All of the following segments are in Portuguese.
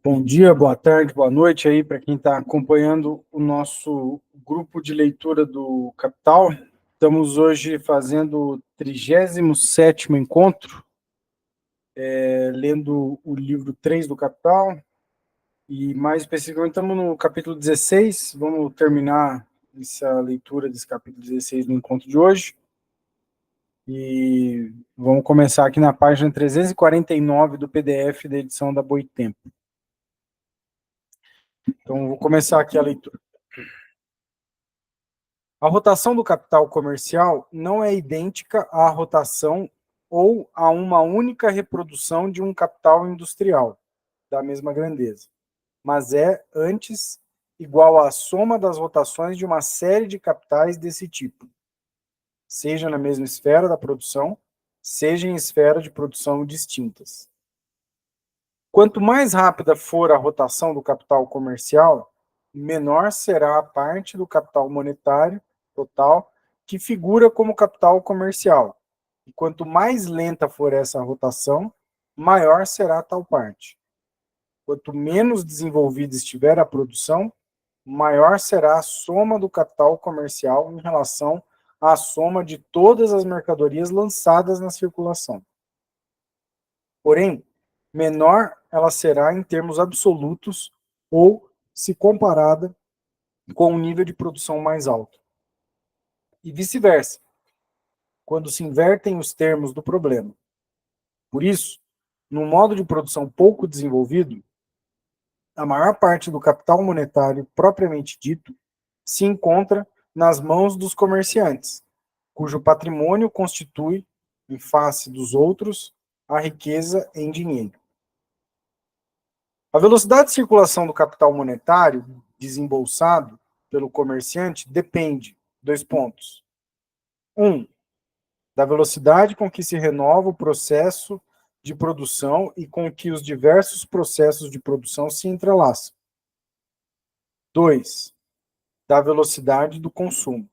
Bom dia, boa tarde, boa noite aí para quem está acompanhando o nosso grupo de leitura do Capital. Estamos hoje fazendo o 37º encontro, lendo o livro 3 do Capital, e mais especificamente estamos no capítulo 16, vamos terminar essa leitura desse capítulo 16 no encontro de hoje, e vamos começar aqui na página 349 do PDF da edição da Boitempo. Então, vou começar aqui a leitura. A rotação do capital comercial não é idêntica à rotação ou a uma única reprodução de um capital industrial da mesma grandeza, mas é, antes, igual à soma das rotações de uma série de capitais desse tipo, seja na mesma esfera da produção, seja em esfera de produção distintas. Quanto mais rápida for a rotação do capital comercial, menor será a parte do capital monetário total que figura como capital comercial. E quanto mais lenta for essa rotação, maior será tal parte. Quanto menos desenvolvida estiver a produção, maior será a soma do capital comercial em relação à soma de todas as mercadorias lançadas na circulação. Porém, menor ela será em termos absolutos ou se comparada com um nível de produção mais alto. E vice-versa, quando se invertem os termos do problema. Por isso, num modo de produção pouco desenvolvido, a maior parte do capital monetário propriamente dito se encontra nas mãos dos comerciantes, cujo patrimônio constitui, em face dos outros, a riqueza em dinheiro. A velocidade de circulação do capital monetário desembolsado pelo comerciante depende, 2 pontos. 1. Da velocidade com que se renova o processo de produção e com que os diversos processos de produção se entrelaçam. 2. Da velocidade do consumo.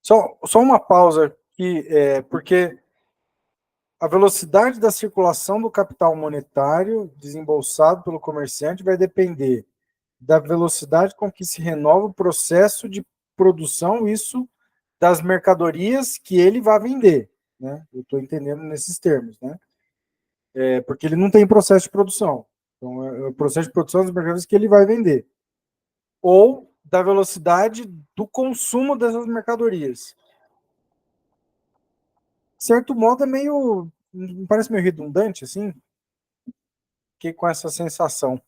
Só uma pausa aqui, porque a velocidade da circulação do capital monetário desembolsado pelo comerciante vai depender da velocidade com que se renova o processo de produção, isso das mercadorias que ele vai vender, né? Eu estou entendendo nesses termos, né? Porque ele não tem processo de produção. Então, é o processo de produção das mercadorias que ele vai vender. Ou da velocidade do consumo dessas mercadorias. De certo modo, é meio... parece meio redundante, assim. Fiquei com essa sensação.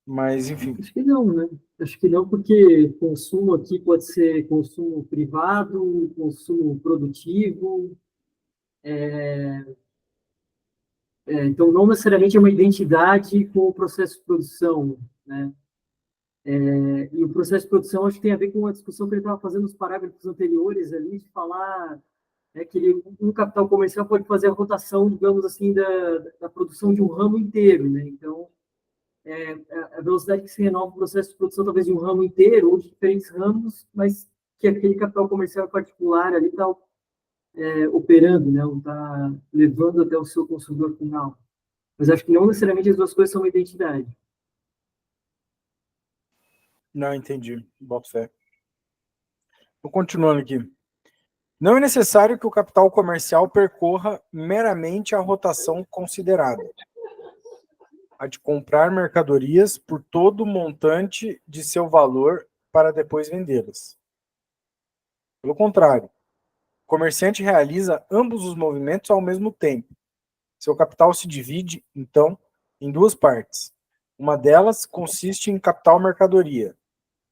Mas, enfim. Acho que não, né? Acho que não, porque consumo aqui pode ser consumo privado, consumo produtivo, então não necessariamente é uma identidade com o processo de produção, né? E o processo de produção acho que tem a ver com a discussão que ele estava fazendo nos parágrafos anteriores ali, de falar que um capital comercial pode fazer a rotação, digamos assim, da produção de um ramo inteiro, né? Então, a velocidade que se renova o processo de produção, talvez de um ramo inteiro, ou de diferentes ramos, mas que aquele capital comercial particular ali está operando, né? Está levando até o seu consumidor final. Mas acho que não necessariamente as duas coisas são uma identidade. Não, entendi. Boto fé. Vou continuando aqui. Não é necessário que o capital comercial percorra meramente a rotação considerada, a de comprar mercadorias por todo o montante de seu valor para depois vendê-las. Pelo contrário, o comerciante realiza ambos os movimentos ao mesmo tempo. Seu capital se divide, então, em 2 partes. Uma delas consiste em capital mercadoria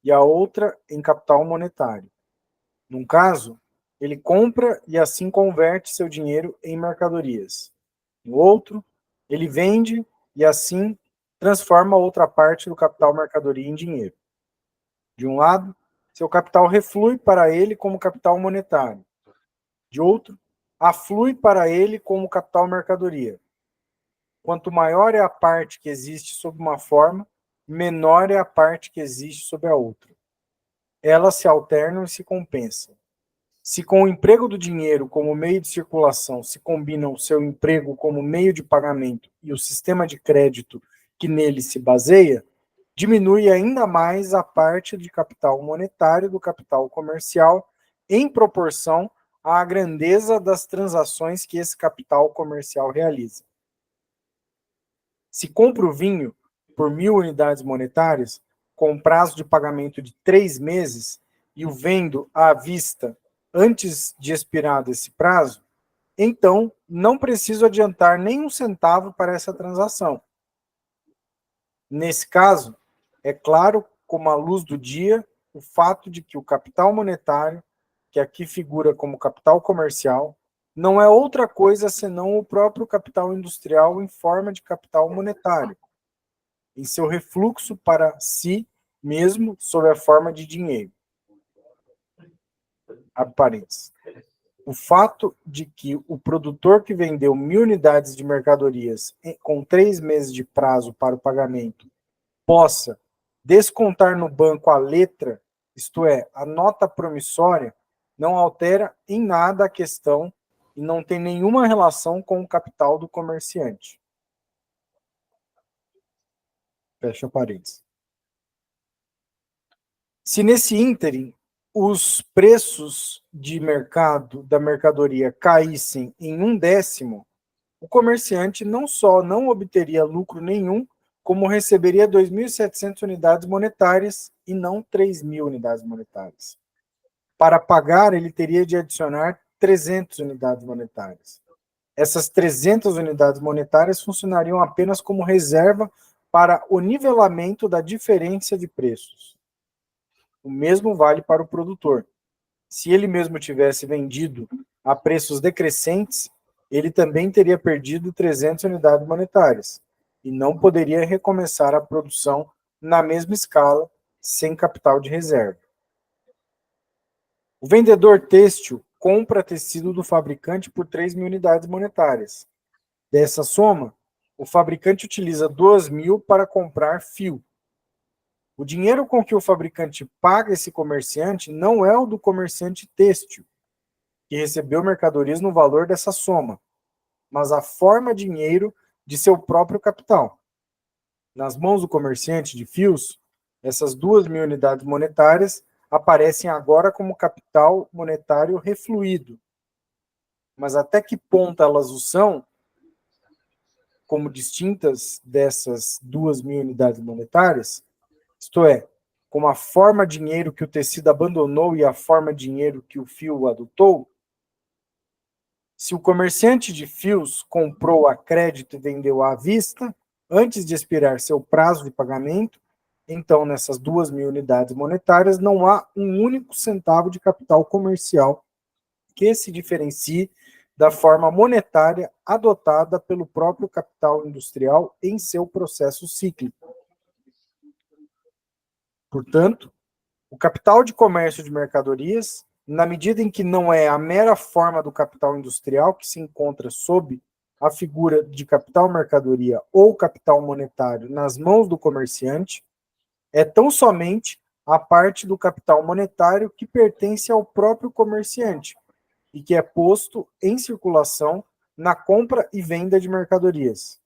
e a outra em capital monetário. Num caso, ele compra e assim converte seu dinheiro em mercadorias. No outro, ele vende e assim transforma outra parte do capital mercadoria em dinheiro. De um lado, seu capital reflui para ele como capital monetário. De outro, aflui para ele como capital mercadoria. Quanto maior é a parte que existe sob uma forma, menor é a parte que existe sob a outra. Elas se alternam e se compensam. Se com o emprego do dinheiro como meio de circulação se combina o seu emprego como meio de pagamento e o sistema de crédito que nele se baseia, diminui ainda mais a parte de capital monetário do capital comercial em proporção à grandeza das transações que esse capital comercial realiza. Se compro vinho por 1.000 unidades monetárias, com prazo de pagamento de 3 meses, e o vendo à vista antes de expirado esse prazo, então não preciso adiantar nem um centavo para essa transação. Nesse caso, é claro como a luz do dia o fato de que o capital monetário, que aqui figura como capital comercial, não é outra coisa senão o próprio capital industrial em forma de capital monetário, em seu refluxo para si mesmo sob a forma de dinheiro. Abre parênteses. O fato de que o produtor que vendeu 1.000 unidades de mercadorias com 3 meses de prazo para o pagamento possa descontar no banco a letra, isto é, a nota promissória, não altera em nada a questão e não tem nenhuma relação com o capital do comerciante. Fecha parênteses. Se nesse ínterim os preços de mercado da mercadoria caíssem em 1/10, o comerciante não só não obteria lucro nenhum, como receberia 2.700 unidades monetárias e não 3.000 unidades monetárias. Para pagar, ele teria de adicionar 300 unidades monetárias. Essas 300 unidades monetárias funcionariam apenas como reserva para o nivelamento da diferença de preços. O mesmo vale para o produtor. Se ele mesmo tivesse vendido a preços decrescentes, ele também teria perdido 300 unidades monetárias e não poderia recomeçar a produção na mesma escala, sem capital de reserva. O vendedor têxtil compra tecido do fabricante por 3.000 unidades monetárias. Dessa soma, o fabricante utiliza 2.000 para comprar fio. O dinheiro com que o fabricante paga esse comerciante não é o do comerciante têxtil, que recebeu mercadorias no valor dessa soma, mas a forma dinheiro de seu próprio capital. Nas mãos do comerciante de fios, essas 2.000 unidades monetárias aparecem agora como capital monetário refluído. Mas até que ponto elas o são, como distintas dessas 2.000 unidades monetárias, isto é, como a forma dinheiro que o tecido abandonou e a forma dinheiro que o fio adotou? Se o comerciante de fios comprou a crédito e vendeu à vista, antes de expirar seu prazo de pagamento, então nessas 2.000 unidades monetárias não há um único centavo de capital comercial que se diferencie da forma monetária adotada pelo próprio capital industrial em seu processo cíclico. Portanto, o capital de comércio de mercadorias, na medida em que não é a mera forma do capital industrial que se encontra sob a figura de capital mercadoria ou capital monetário nas mãos do comerciante, é tão somente a parte do capital monetário que pertence ao próprio comerciante e que é posto em circulação na compra e venda de mercadorias.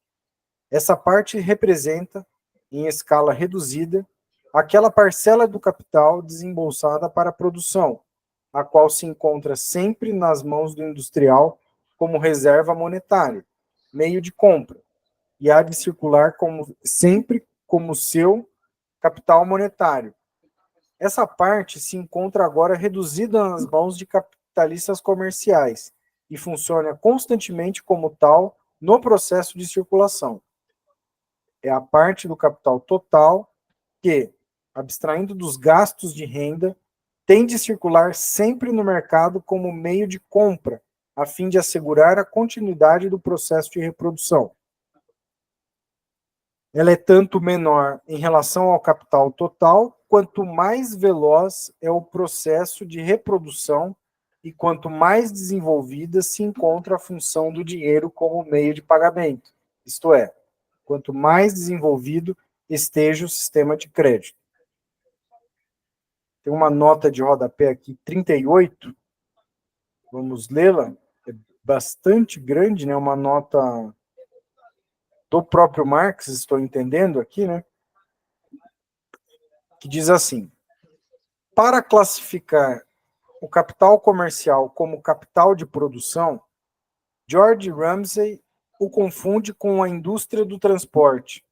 Essa parte representa, em escala reduzida, aquela parcela do capital desembolsada para a produção, a qual se encontra sempre nas mãos do industrial como reserva monetária, meio de compra, e há de circular sempre como seu capital monetário. Essa parte se encontra agora reduzida nas mãos de capitalistas comerciais e funciona constantemente como tal no processo de circulação. É a parte do capital total que, abstraindo dos gastos de renda, tem de circular sempre no mercado como meio de compra, a fim de assegurar a continuidade do processo de reprodução. Ela é tanto menor em relação ao capital total, quanto mais veloz é o processo de reprodução e quanto mais desenvolvida se encontra a função do dinheiro como meio de pagamento, isto é, quanto mais desenvolvido esteja o sistema de crédito. Tem uma nota de rodapé aqui, 38, Vamos lê-la. É bastante grande, né? Uma nota do próprio Marx, estou entendendo aqui, né? Que diz assim: para classificar o capital comercial como capital de produção, George Ramsay o confunde com a indústria do transporte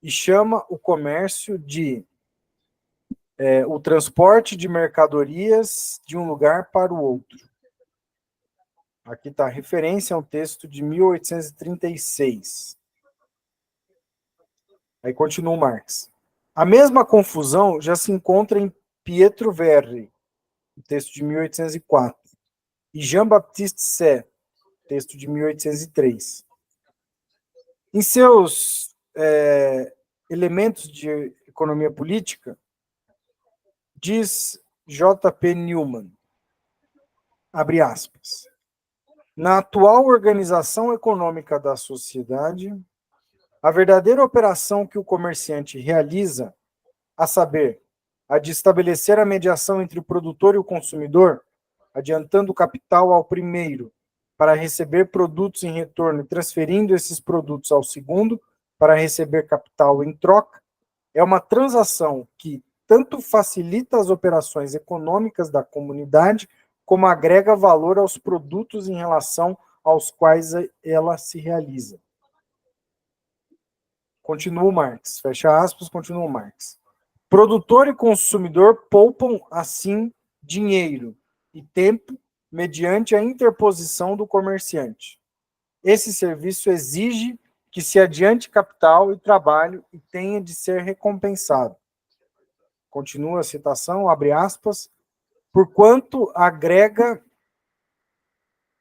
e chama o comércio de o transporte de mercadorias de um lugar para o outro. Aqui está a referência a um texto de 1836. Aí continua o Marx. A mesma confusão já se encontra em Pietro Verri, texto de 1804, e Jean-Baptiste Say, texto de 1803. Em seus elementos de economia política, diz J.P. Newman, abre aspas, na atual organização econômica da sociedade, a verdadeira operação que o comerciante realiza, a saber, a de estabelecer a mediação entre o produtor e o consumidor, adiantando o capital ao primeiro para receber produtos em retorno e transferindo esses produtos ao segundo para receber capital em troca, é uma transação que tanto facilita as operações econômicas da comunidade, como agrega valor aos produtos em relação aos quais ela se realiza. Continua o Marx, fecha aspas, continua o Marx. Produtor e consumidor poupam, assim, dinheiro e tempo mediante a interposição do comerciante. Esse serviço exige que se adiante capital e trabalho e tenha de ser recompensado. Continua a citação, abre aspas, porquanto agrega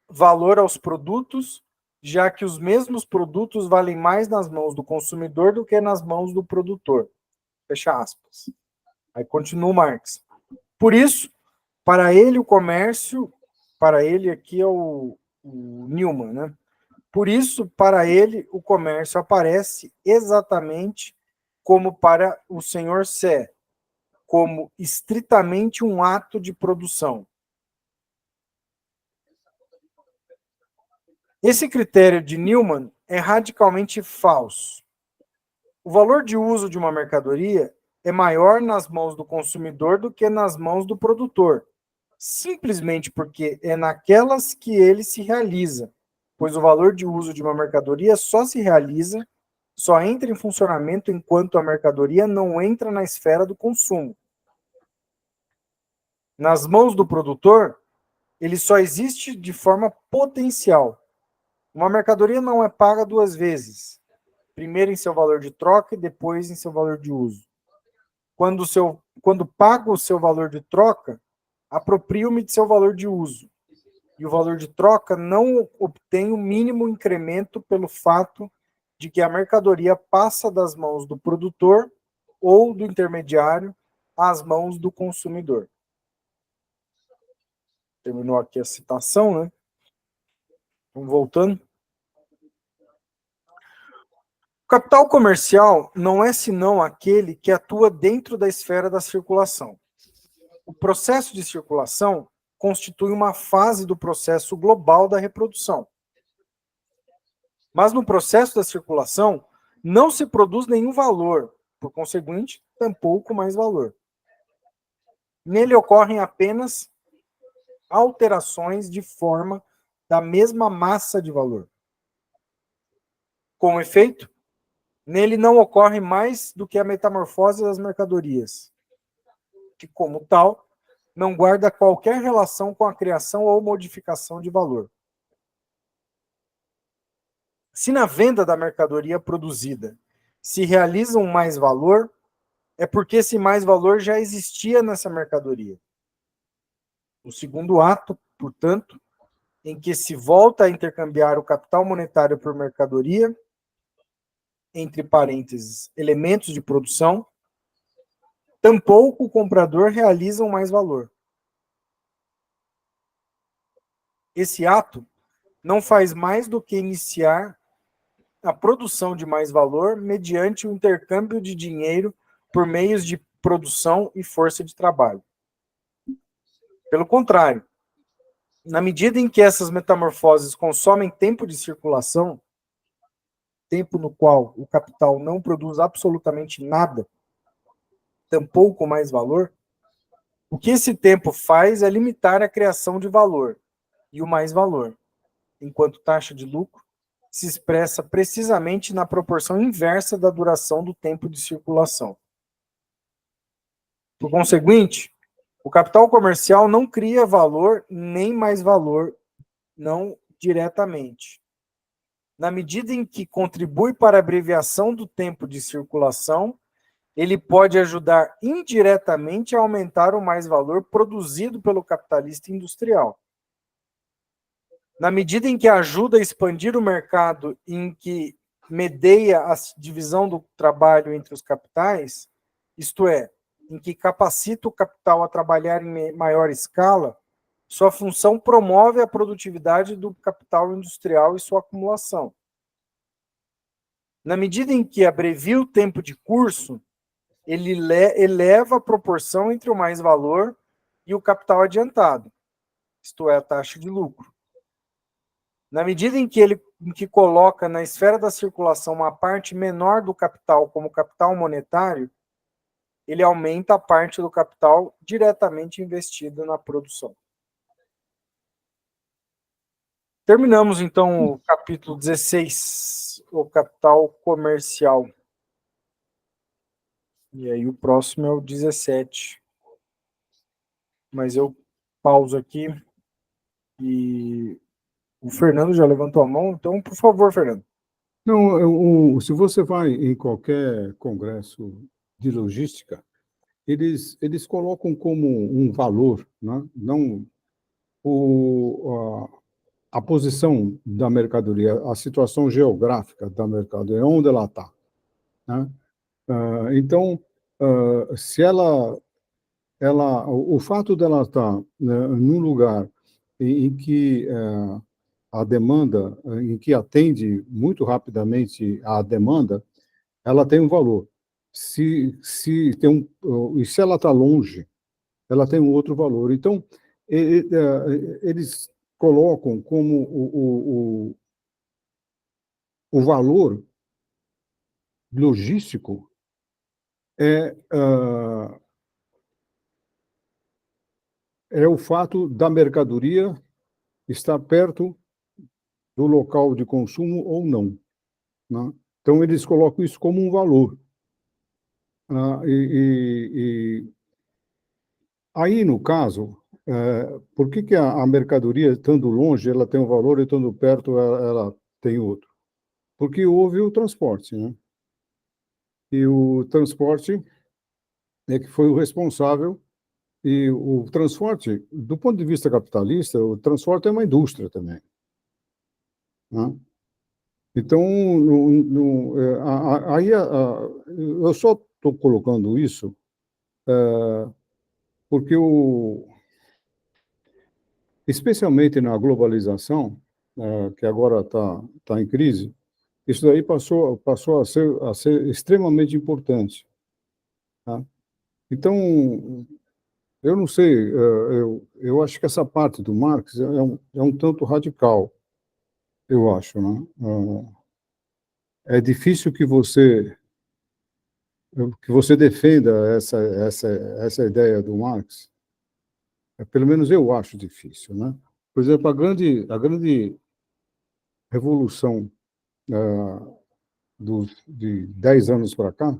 valor aos produtos, já que os mesmos produtos valem mais nas mãos do consumidor do que nas mãos do produtor. Fecha aspas. Aí continua o Marx. Por isso, para ele o comércio, para ele aqui é o Newman, né? Por isso, para ele, o comércio aparece exatamente como para o senhor Sé, como estritamente um ato de produção. Esse critério de Newman é radicalmente falso. O valor de uso de uma mercadoria é maior nas mãos do consumidor do que nas mãos do produtor, simplesmente porque é naquelas que ele se realiza, pois o valor de uso de uma mercadoria só se realiza, só entra em funcionamento enquanto a mercadoria não entra na esfera do consumo. Nas mãos do produtor, ele só existe de forma potencial. Uma mercadoria não é paga duas vezes, primeiro em seu valor de troca e depois em seu valor de uso. Quando pago o seu valor de troca, aproprio-me de seu valor de uso. E o valor de troca não obtém o mínimo incremento pelo fato de que a mercadoria passa das mãos do produtor ou do intermediário às mãos do consumidor. Terminou aqui a citação, né? Vamos voltando. O capital comercial não é senão aquele que atua dentro da esfera da circulação. O processo de circulação constitui uma fase do processo global da reprodução. Mas no processo da circulação não se produz nenhum valor, por conseguinte, tampouco mais valor. Nele ocorrem apenas alterações de forma da mesma massa de valor. Com efeito, nele não ocorre mais do que a metamorfose das mercadorias, que, como tal, não guarda qualquer relação com a criação ou modificação de valor. Se na venda da mercadoria produzida se realiza um mais-valor, é porque esse mais-valor já existia nessa mercadoria. O segundo ato, portanto, em que se volta a intercambiar o capital monetário por mercadoria, entre parênteses, elementos de produção, tampouco o comprador realiza um mais-valor. Esse ato não faz mais do que iniciar a produção de mais-valor mediante o intercâmbio de dinheiro por meios de produção e força de trabalho. Pelo contrário, Na medida em que essas metamorfoses consomem tempo de circulação, tempo no qual o capital não produz absolutamente nada, tampouco mais valor, o que esse tempo faz é limitar a criação de valor e o mais valor, enquanto taxa de lucro se expressa precisamente na proporção inversa da duração do tempo de circulação. Por conseguinte, o capital comercial não cria valor nem mais valor, não diretamente. Na medida em que contribui para a abreviação do tempo de circulação, ele pode ajudar indiretamente a aumentar o mais-valor produzido pelo capitalista industrial. Na medida em que ajuda a expandir o mercado, em que medeia a divisão do trabalho entre os capitais, isto é, em que capacita o capital a trabalhar em maior escala, sua função promove a produtividade do capital industrial e sua acumulação. Na medida em que abrevia o tempo de curso, ele eleva a proporção entre o mais-valor e o capital adiantado, isto é, a taxa de lucro. Na medida em que coloca na esfera da circulação uma parte menor do capital como capital monetário, ele aumenta a parte do capital diretamente investido na produção. Terminamos, então, o capítulo 16, o capital comercial. E aí o próximo é o 17. Mas eu pauso aqui e o Fernando já levantou a mão, então, por favor, Fernando. Não, se você vai em qualquer congresso de logística, eles colocam como um valor, né? Não a posição da mercadoria, a situação geográfica da mercadoria, onde ela está, né? Então, se o fato dela estar, né, num lugar em que a demanda, em que atende muito rapidamente a demanda, ela tem um valor. Se ela está longe, ela tem um outro valor. Então, eles colocam como o valor logístico é o fato da mercadoria estar perto do local de consumo ou não, né? Então, eles colocam isso como um valor. Aí, no caso, por que a mercadoria, estando longe, ela tem um valor e estando perto, ela tem outro? Porque houve o transporte, né? E o transporte é que foi o responsável. E o transporte, do ponto de vista capitalista, o transporte é uma indústria também, né? Então, aí eu só estou colocando isso porque, especialmente na globalização, que agora está em crise, isso daí passou a ser extremamente importante, tá? Então, eu não sei, eu acho que essa parte do Marx é um tanto radical, eu acho, né? É difícil que você defenda essa ideia do Marx. Pelo menos eu acho difícil, né? Por exemplo, a grande revolução de 10 anos para cá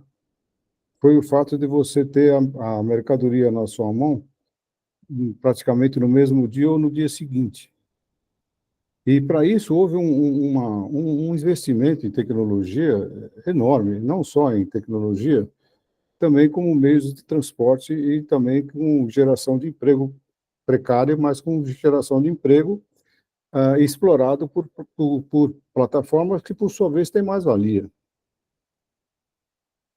foi o fato de você ter a mercadoria na sua mão praticamente no mesmo dia ou no dia seguinte. E, para isso, houve um investimento em tecnologia enorme, não só em tecnologia, também como meios de transporte e também com geração de emprego precário, mas com geração de emprego explorado por plataformas que, por sua vez, têm mais-valia.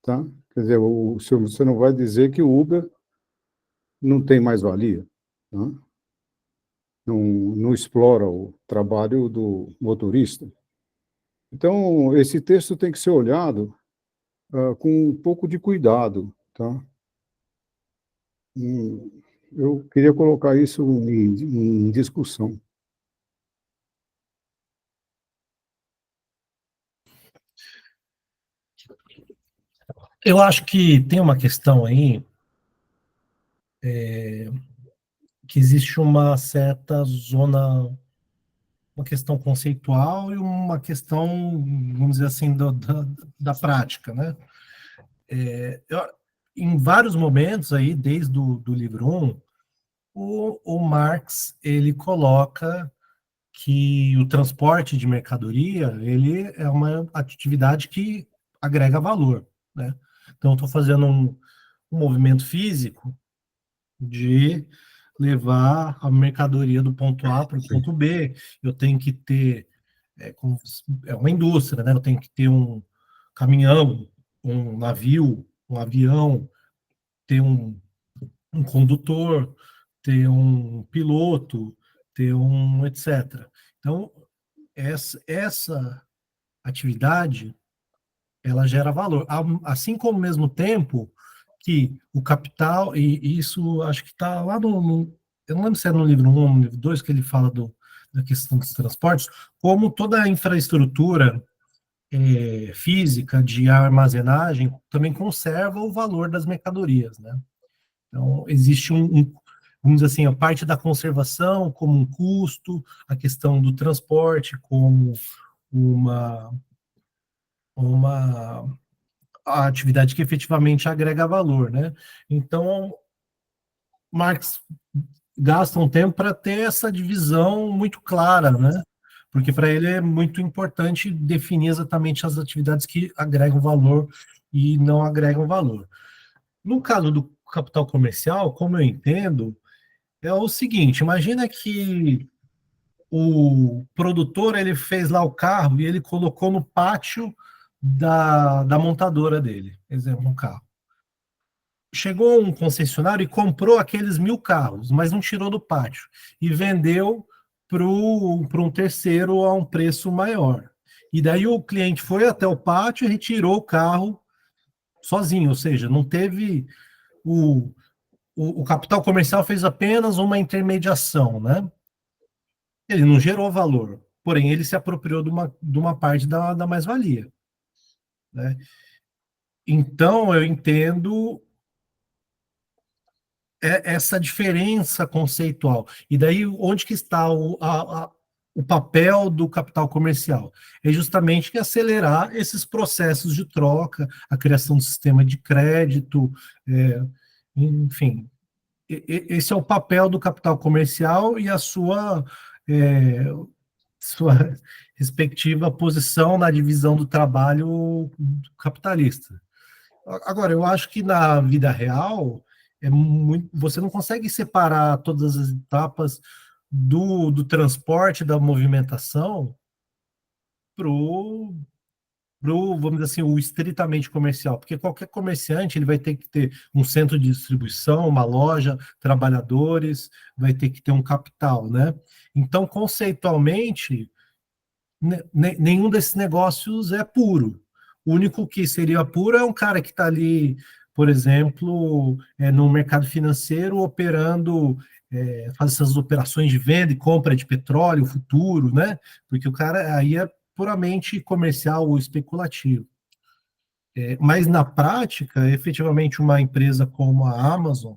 Tá? Quer dizer, você não vai dizer que o Uber não tem mais-valia, né? Não explora o trabalho do motorista. Então, esse texto tem que ser olhado com um pouco de cuidado, tá? Eu queria colocar isso em discussão. Eu acho que tem uma questão aí, que existe uma certa zona, uma questão conceitual e uma questão, vamos dizer assim, da prática, né? Eu, em vários momentos aí, desde do livro 1, o Marx, ele coloca que o transporte de mercadoria, ele é uma atividade que agrega valor, né? Então, eu estou fazendo um movimento físico de levar a mercadoria do ponto A para o ponto B, eu tenho que ter, é uma indústria, né? Eu tenho que ter um caminhão, um navio, um avião, ter um condutor, ter um piloto, ter um etc. Então, essa atividade, ela gera valor. Assim como, ao mesmo tempo, que o capital, e isso acho que está lá eu não lembro se é no livro 1 ou no livro 2, que ele fala da questão dos transportes, como toda a infraestrutura física de armazenagem também conserva o valor das mercadorias, né? Então, existe vamos dizer assim, a parte da conservação como um custo, a questão do transporte como uma, uma a atividade que efetivamente agrega valor, né? Então, Marx gasta um tempo para ter essa divisão muito clara, né? Porque para ele é muito importante definir exatamente as atividades que agregam valor e não agregam valor. No caso do capital comercial, como eu entendo, é o seguinte: imagina que o produtor ele fez lá o carro e ele colocou no pátio da montadora dele, exemplo, um carro. Chegou um concessionário e comprou aqueles 1.000 carros, mas não tirou do pátio e vendeu para um terceiro a um preço maior. E daí o cliente foi até o pátio e retirou o carro sozinho, ou seja, não teve o capital comercial fez apenas uma intermediação, né? Ele não gerou valor, porém ele se apropriou de uma parte da mais-valia, né? Então eu entendo essa diferença conceitual. E daí, onde que está o papel do capital comercial? É justamente acelerar esses processos de troca, a criação do sistema de crédito, enfim. Esse é o papel do capital comercial e a sua respectiva posição na divisão do trabalho capitalista. Agora, eu acho que na vida real você não consegue separar todas as etapas do transporte, da movimentação, vamos dizer assim, o estritamente comercial, porque qualquer comerciante ele vai ter que ter um centro de distribuição, uma loja, trabalhadores, vai ter que ter um capital, né? Então, conceitualmente, nenhum desses negócios é puro. O único que seria puro é um cara que está ali, por exemplo, no mercado financeiro, operando, faz essas operações de venda e compra de petróleo futuro, né? Porque o cara aí é puramente comercial ou especulativo. Mas na prática, efetivamente, uma empresa como a Amazon,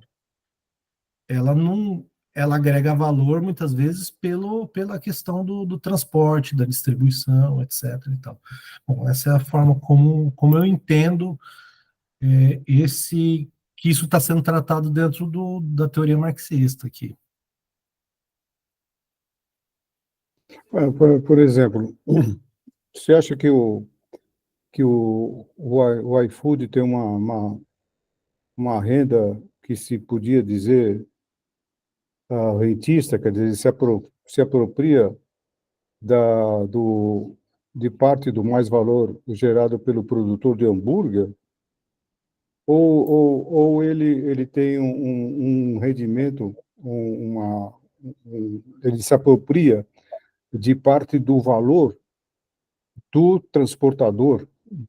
ela não, ela agrega valor muitas vezes pela questão do transporte, da distribuição, etc. Então, bom, essa é a forma como eu entendo que isso está sendo tratado dentro da teoria marxista aqui. Por exemplo, você acha que o iFood tem uma renda que se podia dizer rentista, quer dizer, se apropria de parte do mais-valor gerado pelo produtor de hambúrguer, ou ele tem um rendimento, ele se apropria de parte do valor do transportador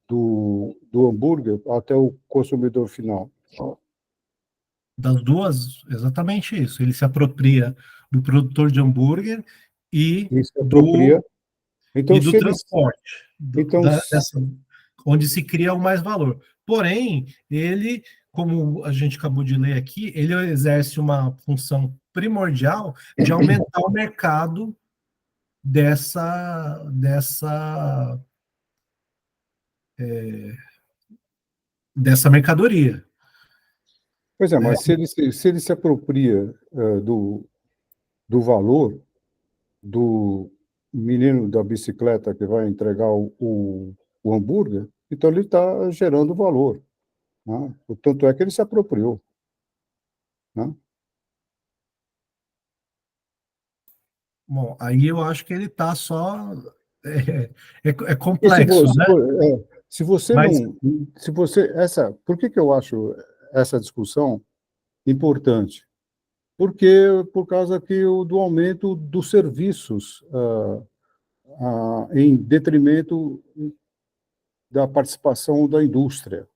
do hambúrguer até o consumidor final? Das duas, exatamente isso. Ele se apropria do produtor de hambúrguer e Ele se do, apropria. Então, se ele. transporte, Então, onde se cria o mais valor. Porém, ele, como a gente acabou de ler aqui, ele exerce uma função primordial de aumentar o mercado dessa mercadoria. pois é, mas se ele se apropria do valor do menino da bicicleta que vai entregar o hambúrguer, então ele está gerando valor. Né? O tanto é que ele se apropriou. Né? Bom, aí eu acho que ele está só. É E complexo, né? se você Mas não. Se você, por que eu acho essa discussão importante? Porque por causa do aumento dos serviços em detrimento da participação da indústria.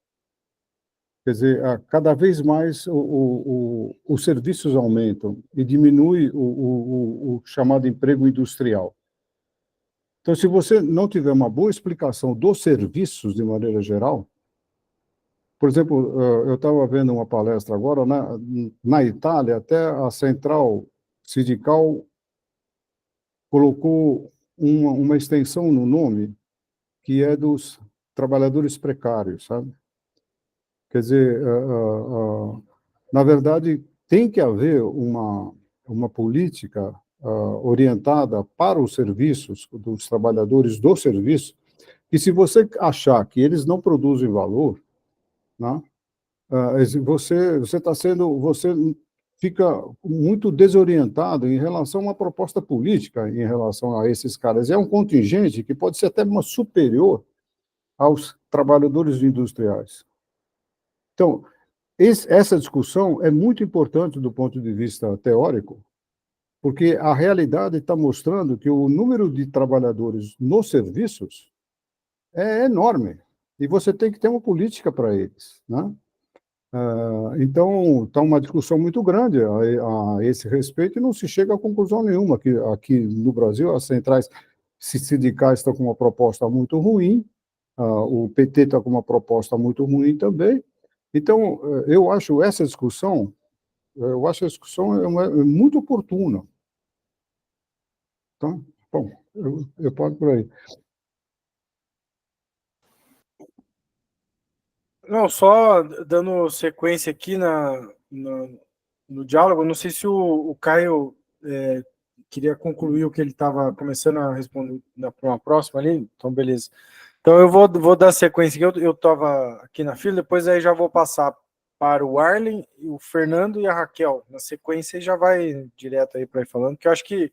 Quer dizer, cada vez mais os serviços aumentam e diminui o chamado emprego industrial. Então, se você não tiver uma boa explicação dos serviços de maneira geral, por exemplo, eu estava vendo uma palestra agora, na Itália, até a central sindical colocou uma extensão no nome que é dos trabalhadores precários, sabe? Quer dizer, na verdade, tem que haver uma política orientada para os serviços, dos trabalhadores do serviço, e se você achar que eles não produzem valor, né, você fica muito desorientado em relação a uma proposta política em relação a esses caras. É um contingente que pode ser até superior aos trabalhadores industriais. Então, essa discussão é muito importante do ponto de vista teórico, porque a realidade está mostrando que o número de trabalhadores nos serviços é enorme, e você tem que ter uma política para eles. Né? Então, está uma discussão muito grande a esse respeito, e não se chega a conclusão nenhuma. Aqui no Brasil, as centrais sindicais estão com uma proposta muito ruim, o PT está com uma proposta muito ruim também. Então, eu acho essa discussão é muito oportuna. Tá? Bom, eu paro por aí. Não, só dando sequência aqui no diálogo, não sei se o Caio queria concluir o que ele estava começando a responder para uma próxima ali, então beleza. Então eu vou dar sequência aqui, eu estava aqui na fila, depois aí já vou passar para o Arlen, o Fernando e a Raquel, na sequência, e já vai direto aí para ir falando, que eu acho que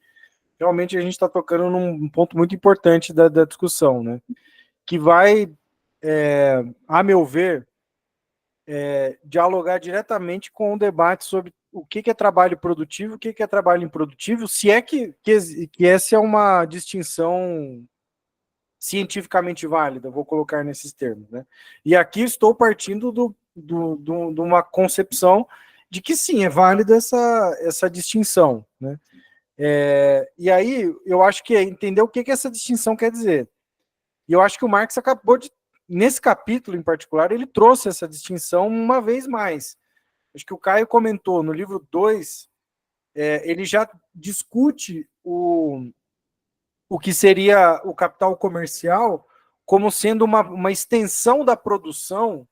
realmente a gente está tocando num ponto muito importante da discussão, né? Que vai, a meu ver, dialogar diretamente com o debate sobre o que é trabalho produtivo, o que é trabalho improdutivo, se é que essa é uma distinção cientificamente válida, vou colocar nesses termos. Né? E aqui estou partindo de uma concepção de que sim, é válida essa distinção. Né? E aí eu acho que é entender o que essa distinção quer dizer. E eu acho que o Marx acabou de, nesse capítulo em particular, ele trouxe essa distinção uma vez mais. Acho que o Caio comentou no livro 2, ele já discute o que seria o capital comercial como sendo uma extensão da produção,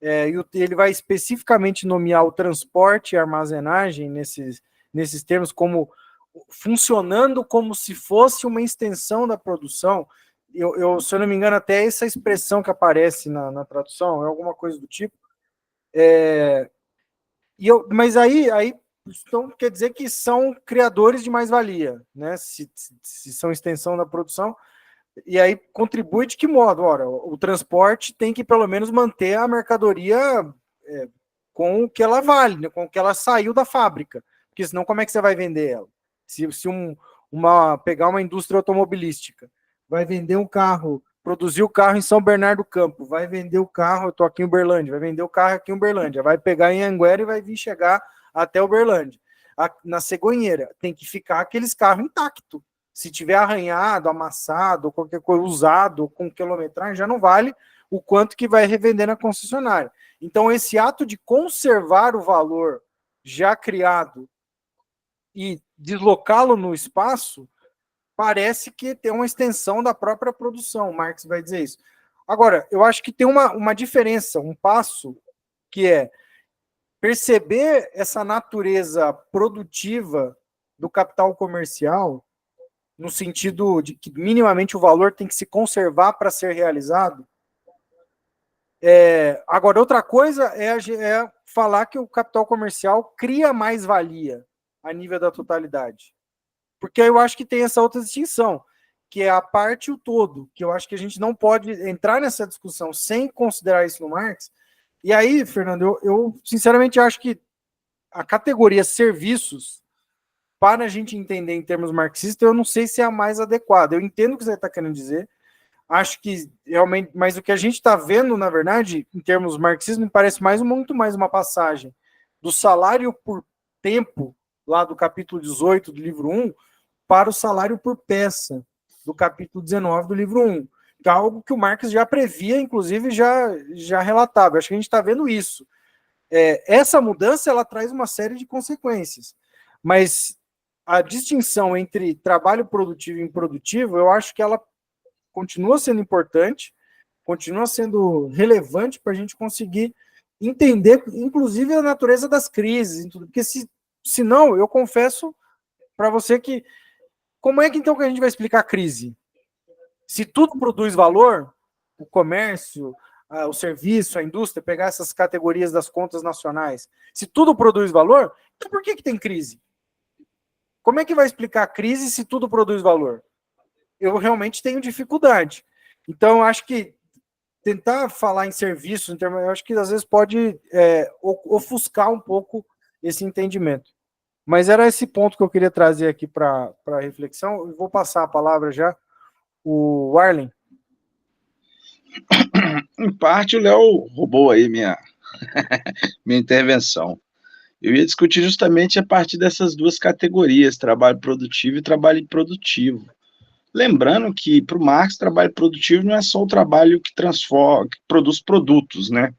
e ele vai especificamente nomear o transporte e armazenagem nesses termos como funcionando como se fosse uma extensão da produção. Se eu não me engano, até essa expressão que aparece na tradução é alguma coisa do tipo. Mas aí então, quer dizer que são criadores de mais-valia, né? Se são extensão da produção, e aí contribui de que modo? Ora, o transporte tem que pelo menos manter a mercadoria com o que ela vale, né? Com o que ela saiu da fábrica, porque senão como é que você vai vender ela? Se pegar uma indústria automobilística, vai vender um carro produziu o carro em São Bernardo do Campo, vai vender o carro, eu estou aqui em Uberlândia, vai vender o carro aqui em Uberlândia, vai pegar em Anguera e vai vir chegar até Uberlândia. Na cegonheira, tem que ficar aqueles carros intactos. Se tiver arranhado, amassado, qualquer coisa usado, com quilometragem, já não vale o quanto que vai revender na concessionária. Então, esse ato de conservar o valor já criado e deslocá-lo no espaço, parece que tem uma extensão da própria produção. O Marx vai dizer isso. Agora, eu acho que tem uma diferença, um passo, que é perceber essa natureza produtiva do capital comercial, no sentido de que minimamente o valor tem que se conservar para ser realizado. Agora, outra coisa é falar que o capital comercial cria mais valia a nível da totalidade. Porque eu acho que tem essa outra distinção, que é a parte e o todo, que eu acho que a gente não pode entrar nessa discussão sem considerar isso no Marx. E aí, Fernando, eu sinceramente acho que a categoria serviços, para a gente entender em termos marxistas, eu não sei se é a mais adequada. Eu entendo o que você está querendo dizer, acho que realmente, mas o que a gente está vendo, na verdade, em termos marxistas, me parece muito mais uma passagem do salário por tempo, lá do capítulo 18 do livro 1, para o salário por peça, do capítulo 19 do livro 1. Que é algo que o Marx já previa, inclusive já relatava. Acho que a gente está vendo isso. Essa mudança ela traz uma série de consequências, mas a distinção entre trabalho produtivo e improdutivo, eu acho que ela continua sendo importante, continua sendo relevante para a gente conseguir entender, inclusive, a natureza das crises, porque se não, eu confesso para você que como é que então que a gente vai explicar a crise? Se tudo produz valor, o comércio, o serviço, a indústria, pegar essas categorias das contas nacionais, se tudo produz valor, então por que tem crise? Como é que vai explicar a crise se tudo produz valor? Eu realmente tenho dificuldade. Então, eu acho que tentar falar em serviço, eu acho que às vezes pode ofuscar um pouco esse entendimento. Mas era esse ponto que eu queria trazer aqui para reflexão. Eu vou passar a palavra já. O Arlen. Em parte, o Léo roubou aí minha intervenção. Eu ia discutir justamente a partir dessas duas categorias, trabalho produtivo e trabalho improdutivo. Lembrando que, para o Marx, trabalho produtivo não é só o trabalho que transforma, que produz produtos, né?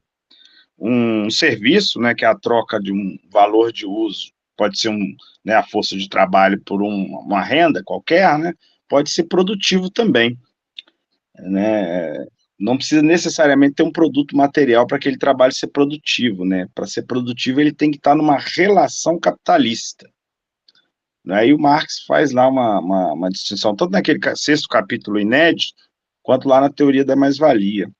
Um serviço, né, que é a troca de um valor de uso, pode ser a força de trabalho por uma renda qualquer, né? Pode ser produtivo também, né? Não precisa necessariamente ter um produto material para aquele trabalho ser produtivo, né? Para ser produtivo, ele tem que estar numa relação capitalista. Né? E o Marx faz lá uma distinção, tanto naquele sexto capítulo inédito, quanto lá na teoria da mais-valia.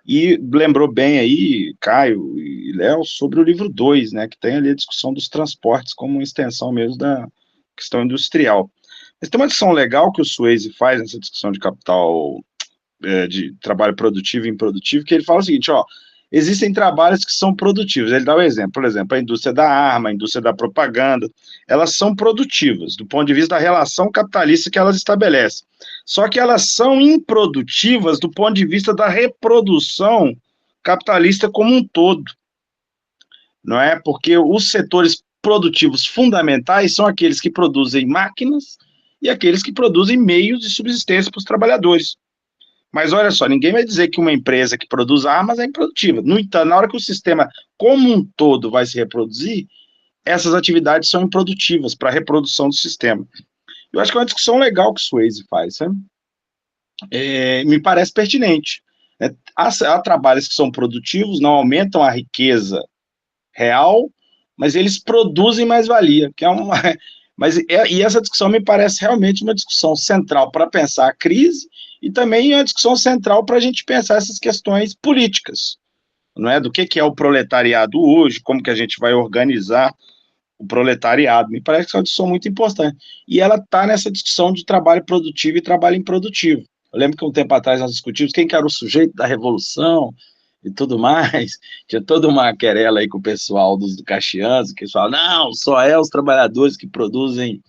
E lembrou bem aí, Caio e Léo, sobre o livro 2, né, que tem ali a discussão dos transportes como uma extensão mesmo da questão industrial. Mas tem uma discussão legal que o Swayze faz nessa discussão de capital, de trabalho produtivo e improdutivo, que ele fala o seguinte, ó, existem trabalhos que são produtivos. Ele dá um exemplo, por exemplo, a indústria da arma, a indústria da propaganda, elas são produtivas, do ponto de vista da relação capitalista que elas estabelecem. Só que elas são improdutivas do ponto de vista da reprodução capitalista como um todo. Não é? Porque os setores produtivos fundamentais são aqueles que produzem máquinas e aqueles que produzem meios de subsistência para os trabalhadores. Mas olha só, ninguém vai dizer que uma empresa que produz armas é improdutiva. No entanto, na hora que o sistema como um todo vai se reproduzir, essas atividades são improdutivas para a reprodução do sistema. Eu acho que é uma discussão legal que o Swayze faz, sabe? Me parece pertinente. Né? Há trabalhos que são produtivos, não aumentam a riqueza real, mas eles produzem mais-valia, que é uma... E essa discussão me parece realmente uma discussão central para pensar a crise e também uma discussão central para a gente pensar essas questões políticas, não é? Do que é o proletariado hoje, como que a gente vai organizar o proletariado. Me parece que é uma discussão muito importante. E ela está nessa discussão de trabalho produtivo e trabalho improdutivo. Eu lembro que um tempo atrás nós discutimos quem que era o sujeito da revolução e tudo mais. Tinha toda uma querela aí com o pessoal do Caxias, que eles falam, não, só os trabalhadores que produzem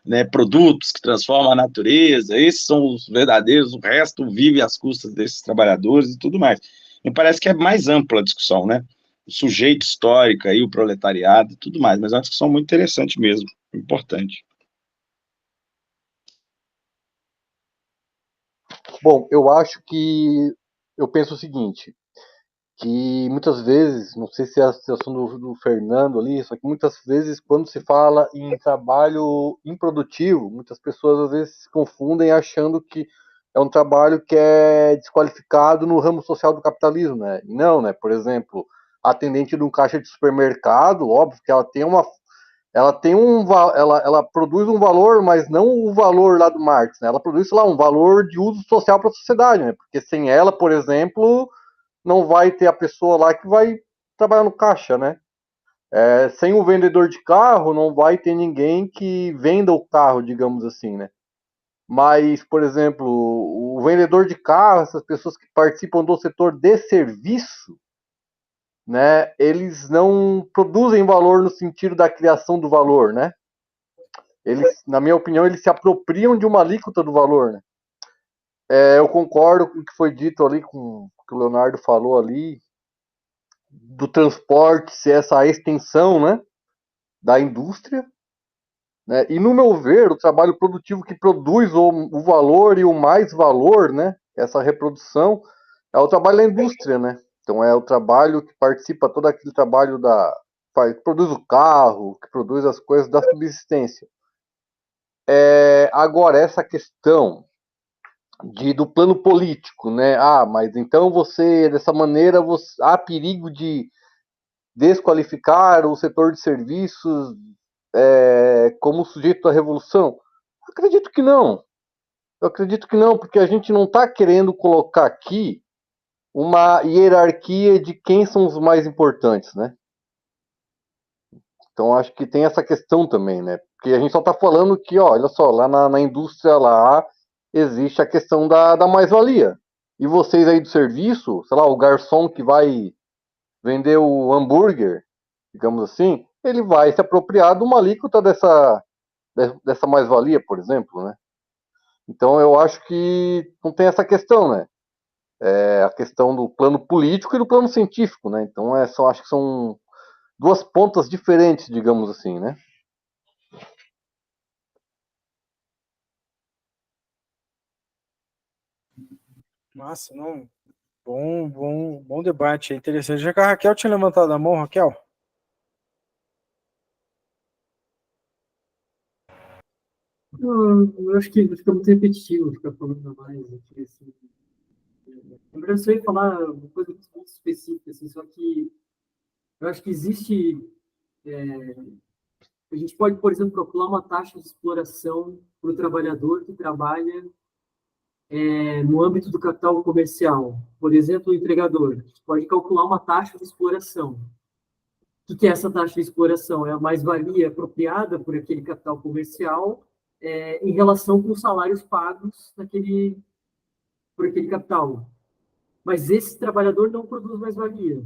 né, produtos que transformam a natureza, esses são os verdadeiros, o resto vive às custas desses trabalhadores e tudo mais. Me parece que é mais ampla a discussão, né? O sujeito histórico aí, o proletariado e tudo mais, mas é uma discussão muito interessante mesmo, importante. Bom, eu penso o seguinte, que muitas vezes, não sei se é a situação do Fernando ali, só que muitas vezes quando se fala em trabalho improdutivo, muitas pessoas às vezes se confundem achando que é um trabalho que é desqualificado no ramo social do capitalismo, né? E não, né? Por exemplo, a atendente de um caixa de supermercado, óbvio que ela produz um valor, mas não o valor lá do Marx, né? Ela produz, sei lá, um valor de uso social para a sociedade, né? Porque sem ela, por exemplo, não vai ter a pessoa lá que vai trabalhar no caixa, né? Sem o vendedor de carro, não vai ter ninguém que venda o carro, digamos assim, né? Mas, por exemplo, o vendedor de carro, essas pessoas que participam do setor de serviço, né? Eles não produzem valor no sentido da criação do valor, né? Eles, na minha opinião, eles se apropriam de uma alíquota do valor, né? Eu concordo com o que foi dito ali, com o que o Leonardo falou ali, do transporte ser essa extensão, né, da indústria, né? E no meu ver, o trabalho produtivo que produz o valor e o mais valor, né, essa reprodução, é o trabalho da indústria, né? Então é o trabalho que participa todo aquele trabalho que produz o carro, que produz as coisas da subsistência. Agora essa questão do plano político, né? Mas então dessa maneira, há perigo de desqualificar o setor de serviços como sujeito da revolução? Eu acredito que não. Eu acredito que não, porque a gente não está querendo colocar aqui uma hierarquia de quem são os mais importantes, né? Então acho que tem essa questão também, né? Porque a gente só está falando que, olha só, lá na indústria lá existe a questão da mais-valia. E vocês aí do serviço, sei lá, o garçom que vai vender o hambúrguer, digamos assim, ele vai se apropriar de uma alíquota dessa mais-valia, por exemplo, né? Então eu acho que não tem essa questão, né? A questão do plano político e do plano científico, né? Então acho que são duas pontas diferentes, digamos assim, né? Massa, não. Bom debate, é interessante. Já que a Raquel tinha levantado a mão, Raquel? Eu acho que fica muito repetitivo ficar falando mais aqui, assim. Na verdade, eu ia falar uma coisa muito específica, assim, só que eu acho que existe. A gente pode, por exemplo, calcular uma taxa de exploração para o trabalhador que trabalha no âmbito do capital comercial. Por exemplo, o empregador. A gente pode calcular uma taxa de exploração. O que é essa taxa de exploração? É a mais-valia apropriada por aquele capital comercial em relação com os salários pagos por aquele capital. Mas esse trabalhador não produz mais-valia.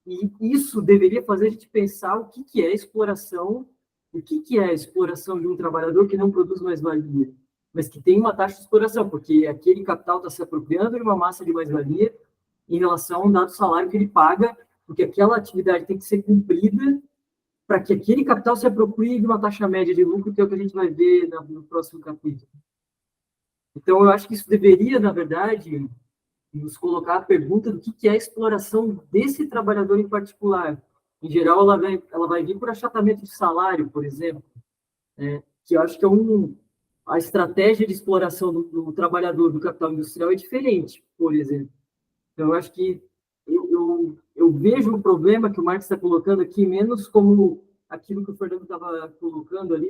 E isso deveria fazer a gente pensar o que é exploração, o que é a exploração de um trabalhador que não produz mais-valia, mas que tem uma taxa de exploração, porque aquele capital está se apropriando de uma massa de mais-valia em relação a um dado salário que ele paga, porque aquela atividade tem que ser cumprida para que aquele capital se aproprie de uma taxa média de lucro, que é o que a gente vai ver no próximo capítulo. Então, eu acho que isso deveria, na verdade, nos colocar a pergunta do que é a exploração desse trabalhador em particular. Em geral, ela vai vir por achatamento de salário, por exemplo, que eu acho que a estratégia de exploração do trabalhador do capital industrial é diferente, por exemplo. Então, eu acho que eu vejo o problema que o Marx está colocando aqui menos como aquilo que o Fernando estava colocando ali,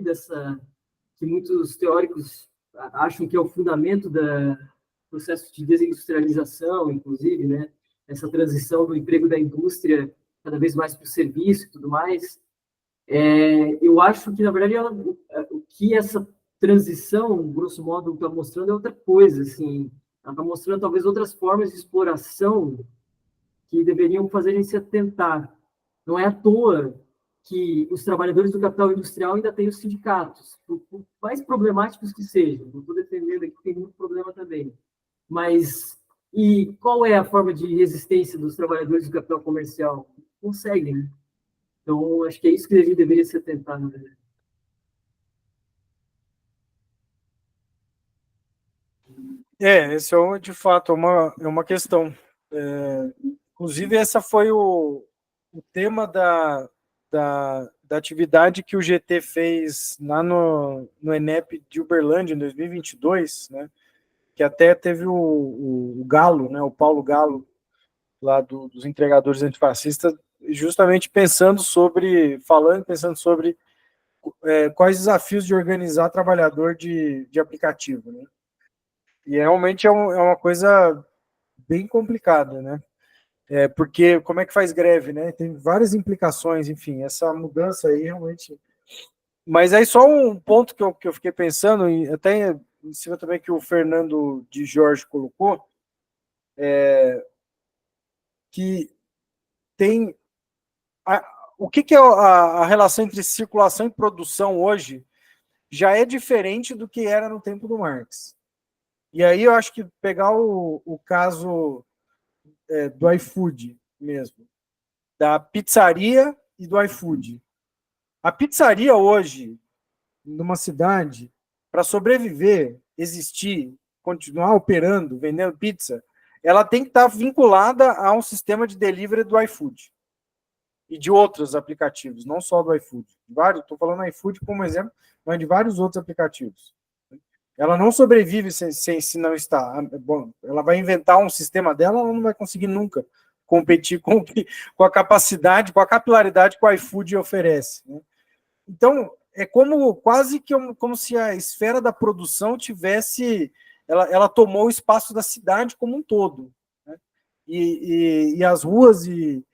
que muitos teóricos acham que é o fundamento do processo de desindustrialização, inclusive, né? Essa transição do emprego da indústria cada vez mais para o serviço e tudo mais. Eu acho que, na verdade, o que essa transição, grosso modo, está mostrando é outra coisa, assim. Ela está mostrando, talvez, outras formas de exploração que deveriam fazer a gente se atentar. Não é à toa que os trabalhadores do capital industrial ainda têm os sindicatos, por mais problemáticos que sejam. Não estou defendendo aqui, tem muito problema também. Mas, e qual é a forma de resistência dos trabalhadores do capital comercial? Conseguem, né? Então, acho que é isso que a gente deveria se atentar, na verdade. Esse é, de fato, uma questão. Inclusive, essa foi o tema da atividade que o GT fez lá no ENEP de Uberlândia, em 2022, né? Que até teve o Galo, né? O Paulo Galo, lá dos entregadores antifascistas, justamente pensando sobre quais desafios de organizar trabalhador de aplicativo, né? E realmente é uma coisa bem complicada, né? Porque como é que faz greve, né? Tem várias implicações, enfim, essa mudança aí realmente. Mas aí só um ponto que eu fiquei pensando, e até em cima também que o Fernando de Jorge colocou, que tem. O que é a relação entre circulação e produção hoje já é diferente do que era no tempo do Marx. E aí eu acho que pegar o caso do iFood mesmo, da pizzaria e do iFood. A pizzaria hoje, numa cidade, para sobreviver, existir, continuar operando, vendendo pizza, ela tem que estar vinculada a um sistema de delivery do iFood e de outros aplicativos, não só do iFood. Estou falando iFood como exemplo, mas de vários outros aplicativos. Ela não sobrevive se não está. Bom, ela vai inventar um sistema dela, ela não vai conseguir nunca competir com a capacidade, com a capilaridade que o iFood oferece, né? Então, é quase que como se a esfera da produção tivesse... Ela tomou o espaço da cidade como um todo, né? E as ruas e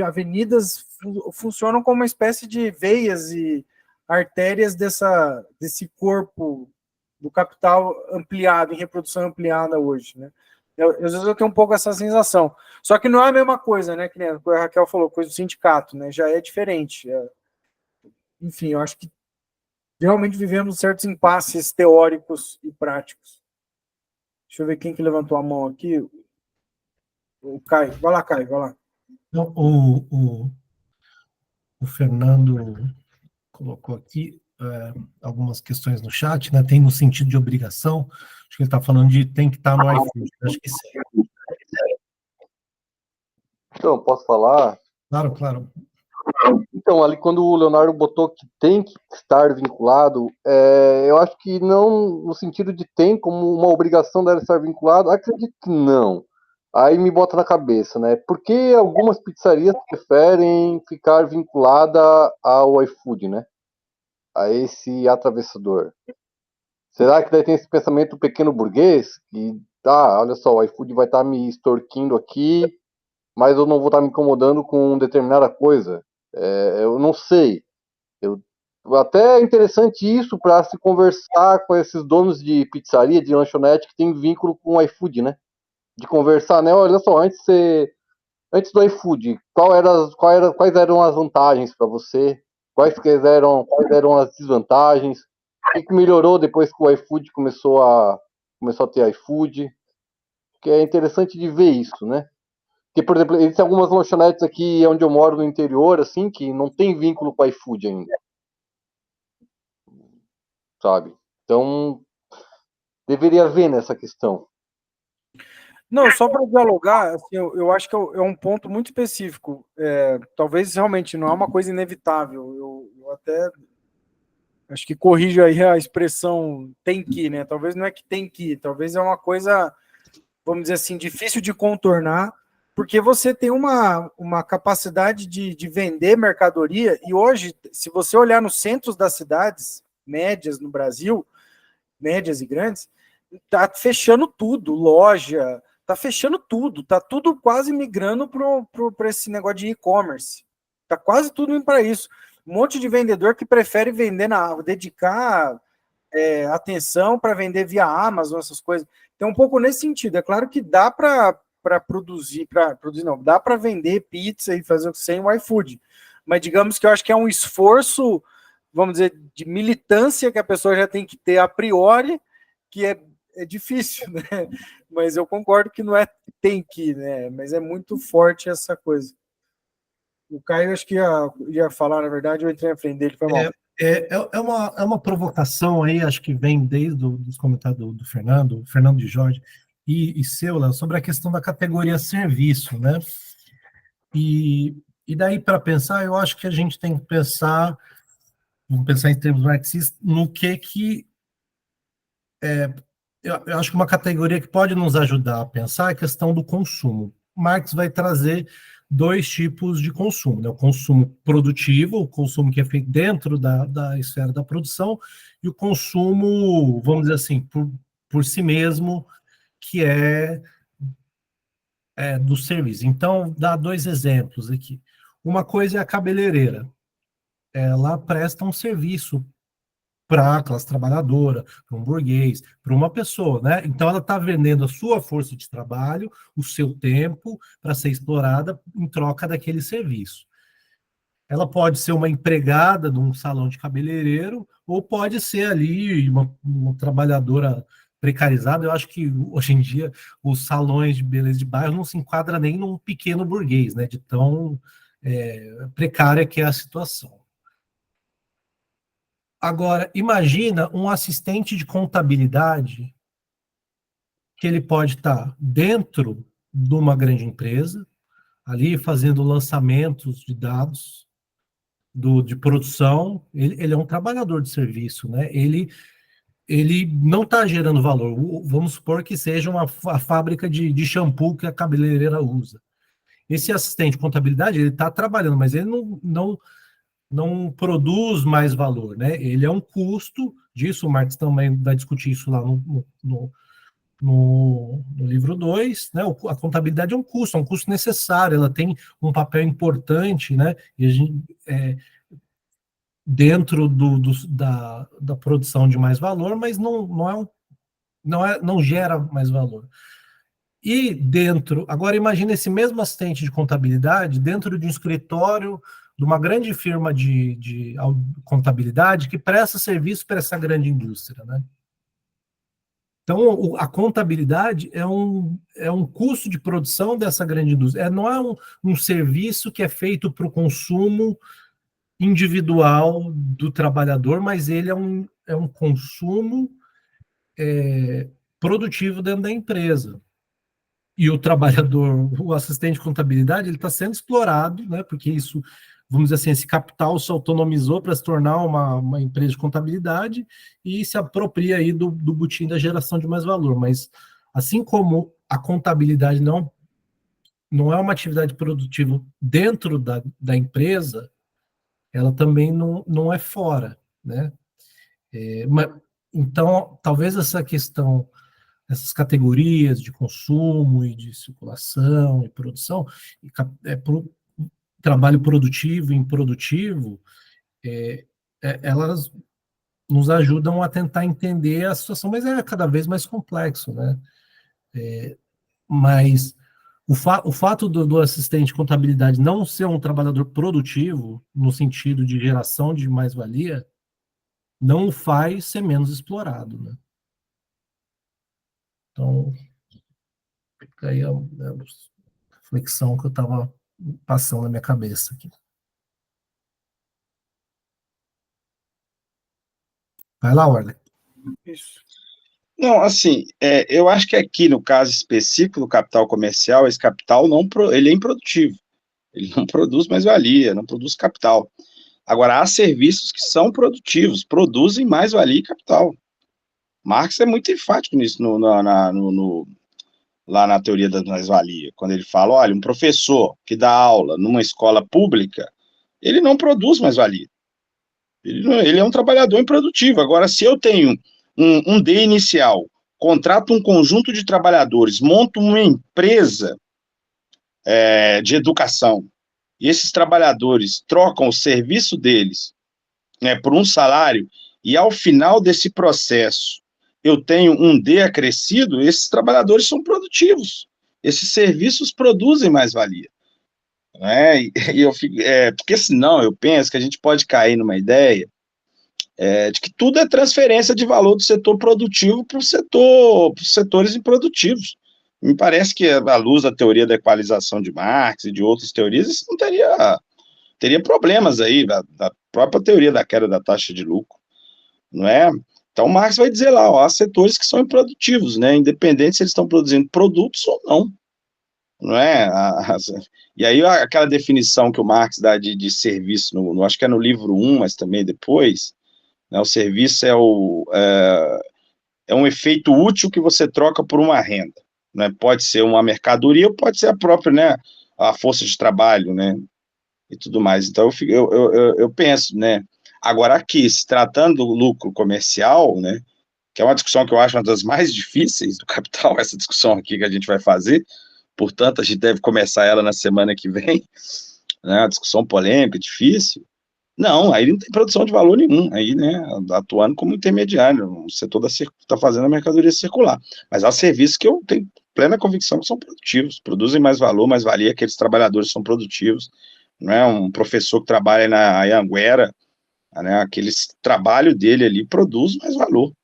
avenidas funcionam como uma espécie de veias e artérias desse corpo do capital ampliado, em reprodução ampliada hoje, né? Às vezes eu tenho um pouco essa sensação. Só que não é a mesma coisa, né? Que nem a Raquel falou, coisa do sindicato, né? Já é diferente. Enfim, eu acho que realmente vivemos certos impasses teóricos e práticos. Deixa eu ver quem que levantou a mão aqui. O Caio. Vai lá, Caio, vai lá. Então, o Fernando colocou aqui algumas questões no chat, né? Tem no sentido de obrigação. Acho que ele está falando de tem que estar no iFood. Acho que sim. Então, posso falar? Claro, claro. Então, ali quando o Leonardo botou que tem que estar vinculado, eu acho que não no sentido de tem como uma obrigação dela estar vinculado, acredito que não. Aí me bota na cabeça, né? Por que algumas pizzarias preferem ficar vinculada ao iFood, né? A esse atravessador. Será que daí tem esse pensamento pequeno burguês? Que, olha só, o iFood vai estar me extorquindo aqui, mas eu não vou estar me incomodando com determinada coisa. Eu não sei. Até é interessante isso para se conversar com esses donos de pizzaria, de lanchonete que tem vínculo com o iFood, né? De conversar, né? Olha só, antes do iFood, quais eram as vantagens para você? Quais eram as desvantagens? O que melhorou depois que o iFood começou a ter iFood? Que é interessante de ver isso, né? Porque, por exemplo, existem algumas lanchonetes aqui onde eu moro no interior, assim, que não tem vínculo com o iFood ainda. Sabe? Então, deveria ver nessa questão. Não, só para dialogar, assim, eu acho que é um ponto muito específico. Talvez realmente não é uma coisa inevitável. Eu até acho que corrijo aí a expressão tem que, né? Talvez não é que tem que, talvez é uma coisa, vamos dizer assim, difícil de contornar, porque você tem uma capacidade de vender mercadoria, e hoje, se você olhar nos centros das cidades médias no Brasil, médias e grandes, tá fechando tudo, loja, tá fechando tudo, tá tudo quase migrando para esse negócio de e-commerce. Tá quase tudo indo para isso. Um monte de vendedor que prefere vender dedicar atenção para vender via Amazon, essas coisas. Então, um pouco nesse sentido. É claro que dá para produzir, não, dá para vender pizza e fazer sem o iFood. mas digamos que eu acho que é um esforço, vamos dizer, de militância que a pessoa já tem que ter a priori, que é difícil, né? Mas eu concordo que não é tem que, né? Mas é muito forte essa coisa. O Caio, acho que ia falar, na verdade, eu entrei na frente dele, foi mal. É uma provocação aí, acho que vem desde os comentários do Fernando de Jorge, e seu, Léo, sobre a questão da categoria serviço, né? E daí, para pensar, eu acho que a gente tem que pensar, vamos pensar em termos marxistas, no que eu acho que uma categoria que pode nos ajudar a pensar é a questão do consumo. Marx vai trazer dois tipos de consumo, né? O consumo produtivo, o consumo que é feito dentro da esfera da produção, e o consumo, vamos dizer assim, por si mesmo, que é do serviço. Então, dá dois exemplos aqui. Uma coisa é a cabeleireira. Ela presta um serviço para a classe trabalhadora, para um burguês, para uma pessoa, né? Então ela está vendendo a sua força de trabalho, o seu tempo, para ser explorada em troca daquele serviço. Ela pode ser uma empregada de um salão de cabeleireiro, ou pode ser ali uma trabalhadora precarizada. Eu acho que hoje em dia os salões de beleza de bairro não se enquadram nem num pequeno burguês, né? De tão precária que é a situação. Agora, imagina um assistente de contabilidade que ele pode estar dentro de uma grande empresa, ali fazendo lançamentos de dados de produção. Ele é um trabalhador de serviço, né? Ele não está gerando valor. Vamos supor que seja a fábrica de shampoo que a cabeleireira usa. Esse assistente de contabilidade, ele está trabalhando, mas ele não produz mais valor, né? Ele é um custo disso, o Marx também vai discutir isso lá no livro 2, né? A contabilidade é um custo necessário, ela tem um papel importante, né? E a gente, dentro da produção de mais valor, mas não gera mais valor. E agora imagina esse mesmo assistente de contabilidade dentro de um escritório de uma grande firma de contabilidade que presta serviço para essa grande indústria, né? Então, a contabilidade é um custo de produção dessa grande indústria. Não é um serviço que é feito para o consumo individual do trabalhador, mas ele é um consumo produtivo dentro da empresa. E o trabalhador, o assistente de contabilidade, ele está sendo explorado, né? Porque isso, vamos dizer assim, esse capital se autonomizou para se tornar uma empresa de contabilidade e se apropria aí do butim da geração de mais valor. Mas, assim como a contabilidade não é uma atividade produtiva dentro da empresa, ela também não é fora, né? Então, talvez essa questão, essas categorias de consumo e de circulação e produção, trabalho produtivo e improdutivo, elas nos ajudam a tentar entender a situação, mas é cada vez mais complexo, né? Mas o fato do assistente de contabilidade não ser um trabalhador produtivo, no sentido de geração de mais-valia, não o faz ser menos explorado, né? Então, fica aí a reflexão que eu estava passando na minha cabeça aqui. Vai lá, Orle. Isso. Não, assim, eu acho que aqui, no caso específico do capital comercial, esse capital ele é improdutivo. Ele não produz mais-valia, não produz capital. Agora, há serviços que são produtivos, produzem mais-valia e capital. Marx é muito enfático nisso lá na teoria da mais-valia, quando ele fala, olha, um professor que dá aula numa escola pública, ele não produz mais-valia. Ele é um trabalhador improdutivo. Agora, se eu tenho um D inicial, contrato um conjunto de trabalhadores, monto uma empresa de educação, e esses trabalhadores trocam o serviço deles, né, por um salário, e ao final desse processo eu tenho um D acrescido, esses trabalhadores são produtivos. Esses serviços produzem mais-valia. né? E eu fico, porque senão eu penso que a gente pode cair numa ideia de que tudo é transferência de valor do setor produtivo para os setores improdutivos. Me parece que, à luz da teoria da equalização de Marx e de outras teorias, isso não teria problemas aí, da própria teoria da queda da taxa de lucro, não é? Então, Marx vai dizer lá, ó, há setores que são improdutivos, né? Independente se eles estão produzindo produtos ou não é? E aí, aquela definição que o Marx dá de serviço, acho que é no livro 1, mas também depois, né, o serviço é um efeito útil que você troca por uma renda, né? Pode ser uma mercadoria ou pode ser a própria, né, a força de trabalho, né, e tudo mais. Então, eu penso, né, agora aqui, se tratando do lucro comercial, né, que é uma discussão que eu acho uma das mais difíceis do capital, essa discussão aqui que a gente vai fazer, portanto, a gente deve começar ela na semana que vem, né, uma discussão polêmica, difícil. Não, aí não tem produção de valor nenhum, aí, né, atuando como intermediário, o setor está fazendo a mercadoria circular. Mas há serviços que eu tenho plena convicção que são produtivos, produzem mais valor, mais valia, aqueles trabalhadores são produtivos, não é? Um professor que trabalha na Anhanguera, né, aquele trabalho dele ali produz mais valor,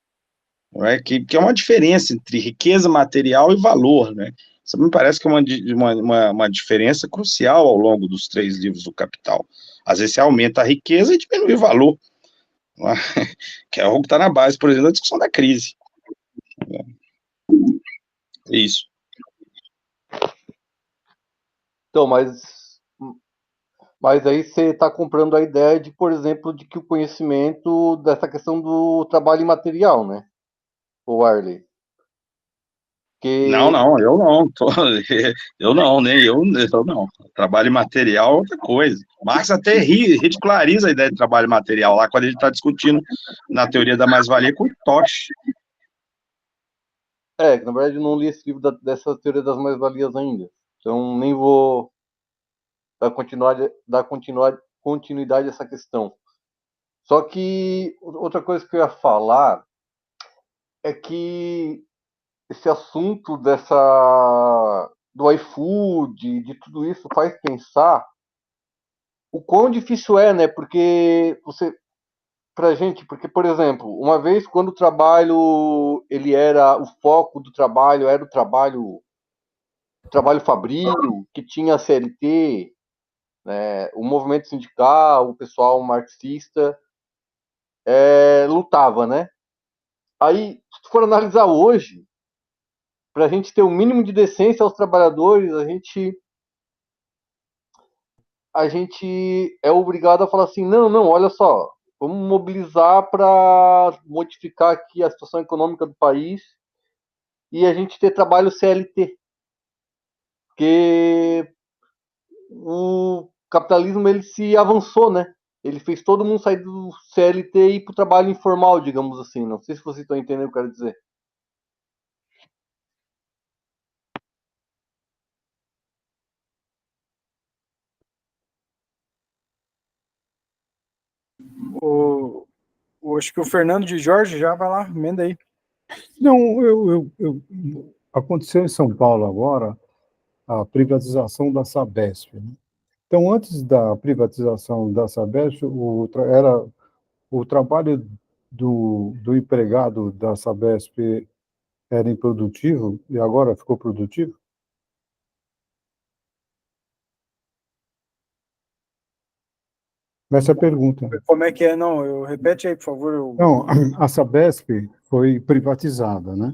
não é? Que é uma diferença entre riqueza material e valor, né? Isso me parece que é uma diferença crucial ao longo dos 3 livros do Capital. Às vezes você aumenta a riqueza e diminui o valor, não é? Que é o que está na base, por exemplo, da discussão da crise. Isso. Então, mas aí você está comprando a ideia de, por exemplo, de que o conhecimento dessa questão do trabalho imaterial, né? O Arley. Não, Que não, eu não. Eu não, nem eu não. Trabalho material é outra coisa. Marx até ridiculariza a ideia de trabalho material lá quando ele está discutindo na teoria da mais-valia com o Tosh. na verdade, eu não li esse livro dessa teoria das mais-valias ainda. Então, nem vou dar continuidade a essa questão. Só que outra coisa que eu ia falar é que esse assunto do iFood, de tudo isso, faz pensar o quão difícil é, né? Porque pra gente, porque, por exemplo, uma vez quando o trabalho, o foco do trabalho era o trabalho fabril, que tinha CLT, né, o movimento sindical, o pessoal marxista, lutava, né? Aí, se for analisar hoje, para a gente ter o mínimo de decência aos trabalhadores, a gente é obrigado a falar assim, não, não, olha só, vamos mobilizar para modificar aqui a situação econômica do país e a gente ter trabalho CLT. Porque o capitalismo ele se avançou, né? Ele fez todo mundo sair do CLT e ir para o trabalho informal, digamos assim. Não sei se vocês estão entendendo o que eu quero dizer. Acho que o Fernando de Jorge já vai lá, emenda aí. Não, aconteceu em São Paulo agora a privatização da Sabesp, né? Então, antes da privatização da Sabesp, era o trabalho do empregado da Sabesp era improdutivo e agora ficou produtivo? Essa é a pergunta. Como é que é? Não, repete aí, por favor. Não, a Sabesp foi privatizada, né?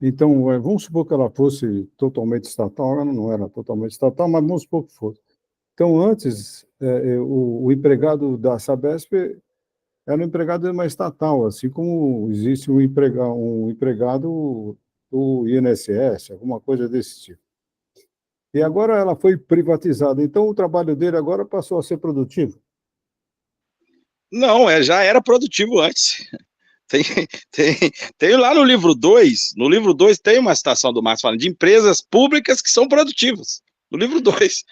Então, vamos supor que ela fosse totalmente estatal, ela não era totalmente estatal, mas vamos supor que fosse. Então, antes, o empregado da Sabesp era um empregado de uma estatal, assim como existe um empregado do INSS, alguma coisa desse tipo. E agora ela foi privatizada, então o trabalho dele agora passou a ser produtivo. Não, já era produtivo antes. Tem lá no livro 2, tem uma citação do Marx falando de empresas públicas que são produtivas. No livro 2.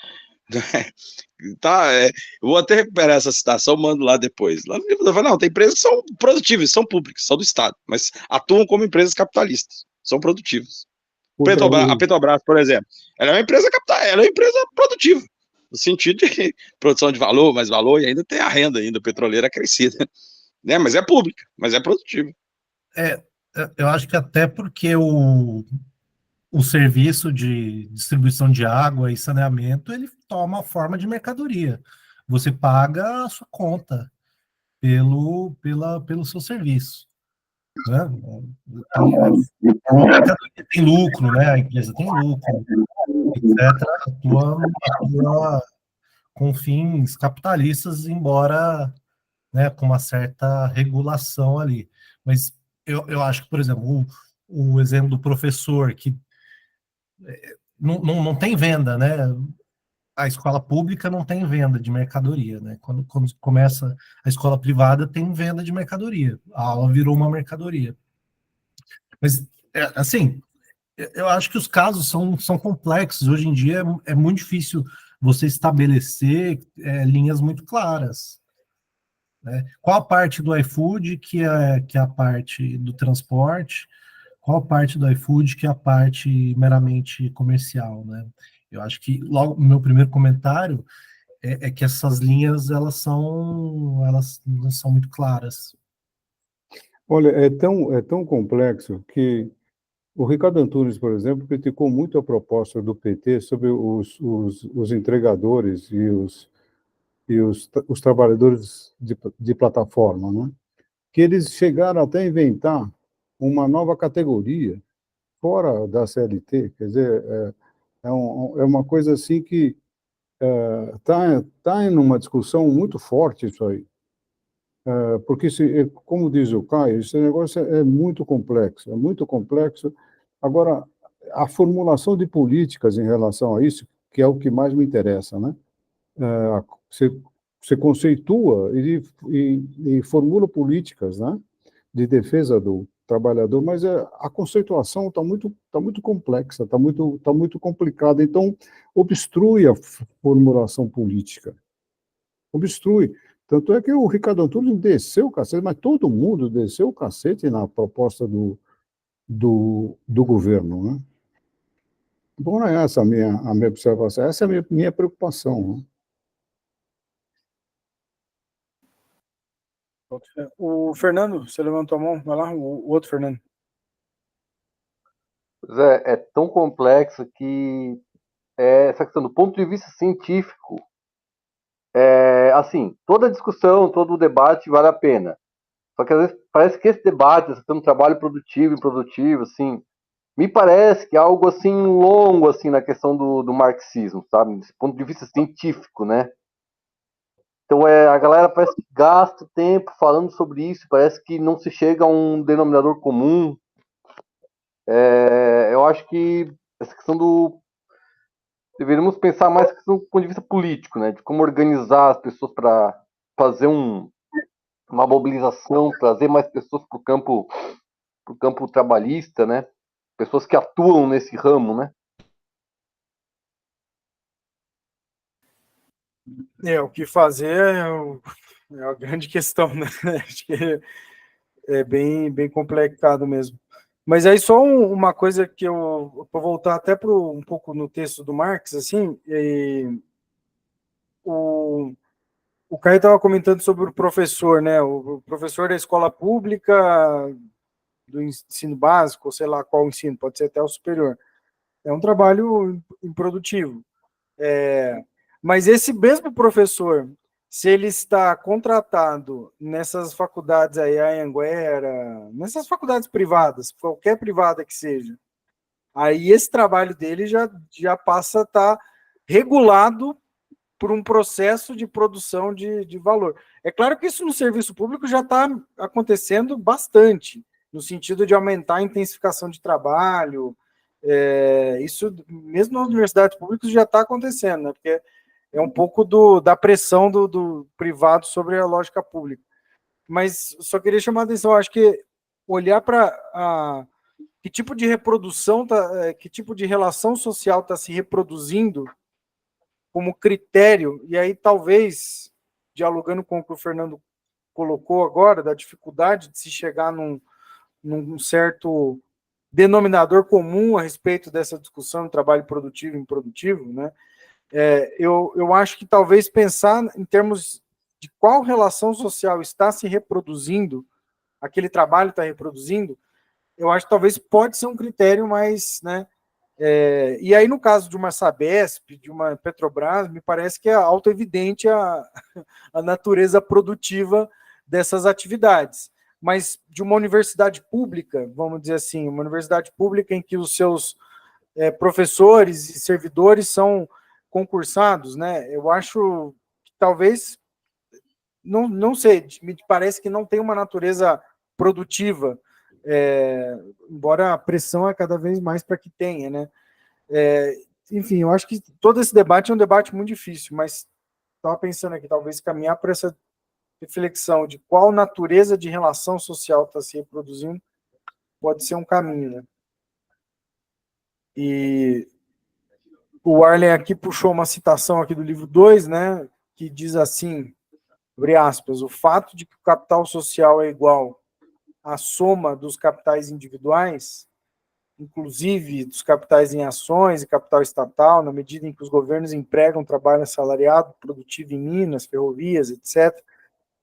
Tá, eu vou até recuperar essa citação, mando lá depois. Lá no livro 2, não, tem empresas que são produtivas, são públicas, são do Estado, mas atuam como empresas capitalistas, são produtivas. A Petrobras, por exemplo, ela é uma empresa capital, ela é uma empresa produtiva. no sentido de produção de valor, mais valor, e ainda tem a renda ainda petroleira crescida, né? Mas é pública, mas é produtiva. Eu acho que até porque o serviço de distribuição de água e saneamento, ele toma a forma de mercadoria. Você paga a sua conta pelo seu serviço, né? A mercadoria tem lucro, né? A empresa tem lucro, etc. Atua com fins capitalistas, embora, né, com uma certa regulação ali. Mas eu acho que, por exemplo, o exemplo do professor, que não tem venda, né? A escola pública não tem venda de mercadoria, né? Quando começa a escola privada, tem venda de mercadoria. A aula virou uma mercadoria. Mas, assim, eu acho que os casos são complexos. Hoje em dia é muito difícil você estabelecer linhas muito claras, né? Qual a parte do iFood que é a parte do transporte? Qual a parte do iFood que é a parte meramente comercial, né? Eu acho que logo no meu primeiro comentário é que essas linhas elas não são muito claras. Olha, é tão complexo que o Ricardo Antunes, por exemplo, criticou muito a proposta do PT sobre os entregadores os trabalhadores de plataforma, né? Que eles chegaram até a inventar uma nova categoria fora da CLT, quer dizer, é uma coisa assim que está em uma discussão muito forte isso aí. Porque, como diz o Caio, esse negócio é muito complexo, é muito complexo. Agora, a formulação de políticas em relação a isso, que é o que mais me interessa, né? Você, você conceitua e formula políticas, né? De defesa do trabalhador, mas a conceituação tá muito complexa, tá muito complicada, então obstrui a formulação política, obstrui. Tanto é que o Ricardo Antunes desceu o cacete, mas todo mundo desceu o cacete na proposta do governo, né? Bom, é essa a minha observação, essa é a minha preocupação, né? O Fernando, você levantou a mão, vai lá, o outro Fernando. Pois é tão complexo que essa questão do ponto de vista científico, assim, toda discussão, todo debate vale a pena. Só que às vezes parece que esse debate, esse trabalho produtivo e improdutivo, assim, me parece que é algo assim longo assim na questão do marxismo, sabe? Desse ponto de vista científico, né? Então a galera parece que gasta tempo falando sobre isso, parece que não se chega a um denominador comum. Eu acho que essa questão deveríamos pensar mais do ponto de vista político, né? De como organizar as pessoas para fazer uma mobilização, trazer mais pessoas para o campo trabalhista, né? Pessoas que atuam nesse ramo, né? O que fazer é a grande questão, né? Acho que é bem complicado mesmo. Mas aí só uma coisa que eu vou voltar até para um pouco no texto do Marx, assim, o Caio estava comentando sobre o professor, né? O professor da escola pública, do ensino básico, ou sei lá qual ensino, pode ser até o superior. É um trabalho improdutivo. Mas esse mesmo professor, se ele está contratado nessas faculdades aí, a Anhanguera, nessas faculdades privadas, qualquer privada que seja, aí esse trabalho dele já passa a estar regulado por um processo de produção de valor. É claro que isso no serviço público já está acontecendo bastante, no sentido de aumentar a intensificação de trabalho. Isso, mesmo nas universidades públicas, já está acontecendo, né? Porque é um pouco da pressão do privado sobre a lógica pública. Mas só queria chamar a atenção, acho que olhar para que tipo de reprodução, que tipo de relação social está se reproduzindo como critério, e aí talvez, dialogando com o que o Fernando colocou agora, da dificuldade de se chegar num certo denominador comum a respeito dessa discussão do trabalho produtivo e improdutivo, né? Eu acho que talvez pensar em termos de qual relação social está se reproduzindo, aquele trabalho está reproduzindo, eu acho que talvez pode ser um critério mais, né? E aí, no caso de uma Sabesp, de uma Petrobras, me parece que é autoevidente a natureza produtiva dessas atividades. Mas de uma universidade pública, vamos dizer assim, uma universidade pública em que os seus professores e servidores são concursados, né? Eu acho que talvez, não sei, me parece que não tem uma natureza produtiva, embora a pressão é cada vez mais para que tenha, né? Enfim, eu acho que todo esse debate é um debate muito difícil, mas estava pensando aqui, talvez caminhar para essa reflexão de qual natureza de relação social está se reproduzindo pode ser um caminho, né? E o Arlen aqui puxou uma citação aqui do livro 2, né, que diz assim, abre aspas, o fato de que o capital social é igual à soma dos capitais individuais, inclusive dos capitais em ações e capital estatal, na medida em que os governos empregam trabalho assalariado, produtivo em minas, ferrovias, etc.,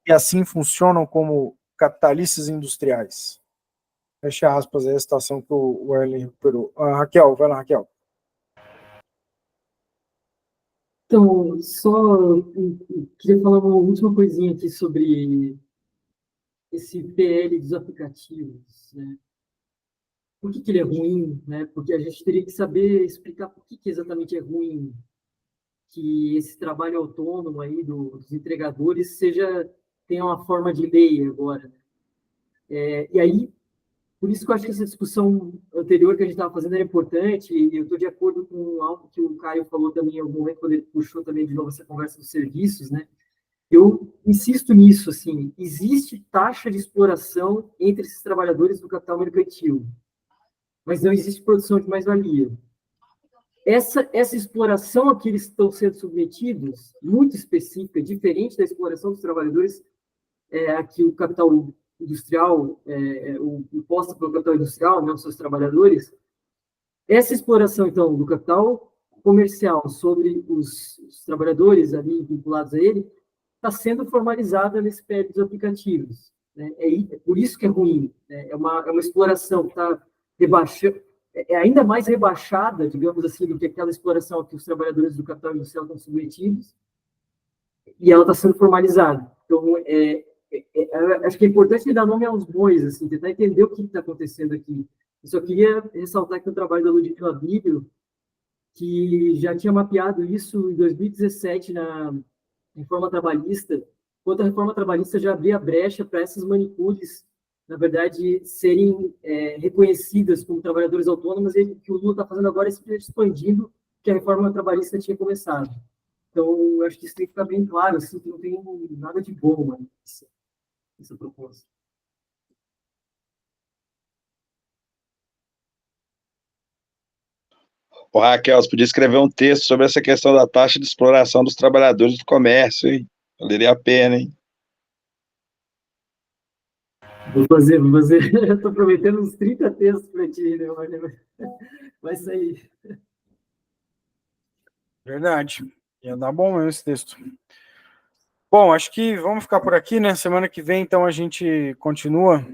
e assim funcionam como capitalistas industriais. Fecha aspas, é a citação que o Arlen recuperou. Raquel, vai lá, Raquel. Então, só queria falar uma última coisinha aqui sobre esse PL dos aplicativos, né? Por que ele é ruim, né? Porque a gente teria que saber explicar por que exatamente é ruim que esse trabalho autônomo aí dos entregadores tenha uma forma de lei agora. E aí, por isso que eu acho que essa discussão anterior que a gente estava fazendo era importante, e eu estou de acordo com algo que o Caio falou também em algum momento, quando ele puxou também de novo essa conversa dos serviços, né? Eu insisto nisso, assim, existe taxa de exploração entre esses trabalhadores do capital mercantil, mas não existe produção de mais-valia. Essa exploração a que eles estão sendo submetidos, muito específica, diferente da exploração dos trabalhadores, aqui o capital industrial, o imposto pelo capital industrial, né, os seus trabalhadores, essa exploração, então, do capital comercial sobre os trabalhadores ali vinculados a ele, está sendo formalizada nesse PL dos aplicativos. Né? É por isso que é ruim. Né? É uma exploração que está rebaixando, ainda mais rebaixada, digamos assim, do que aquela exploração a que os trabalhadores do capital industrial estão submetidos, e ela está sendo formalizada. Então, acho que é importante dar nome aos bois, assim, tentar entender o que está acontecendo aqui. Eu só queria ressaltar que o trabalho da Ludmila Bílio, que já tinha mapeado isso em 2017 na reforma trabalhista, quando a reforma trabalhista já abria brecha para essas manicures, na verdade, serem reconhecidas como trabalhadores autônomos, e o que o Lula está fazendo agora é simplesmente expandindo o que a reforma trabalhista tinha começado. Então, eu acho que isso tem que ficar bem claro, assim, que não tem nada de bom, mano, essa proposta. Ô, Raquel, você podia escrever um texto sobre essa questão da taxa de exploração dos trabalhadores do comércio, hein? Valeria a pena, hein? Vou fazer. Estou prometendo uns 30 textos para ti, né? Vai sair. Verdade. Ia dar bom mesmo esse texto. Bom, acho que vamos ficar por aqui, né? Semana que vem, então, a gente continua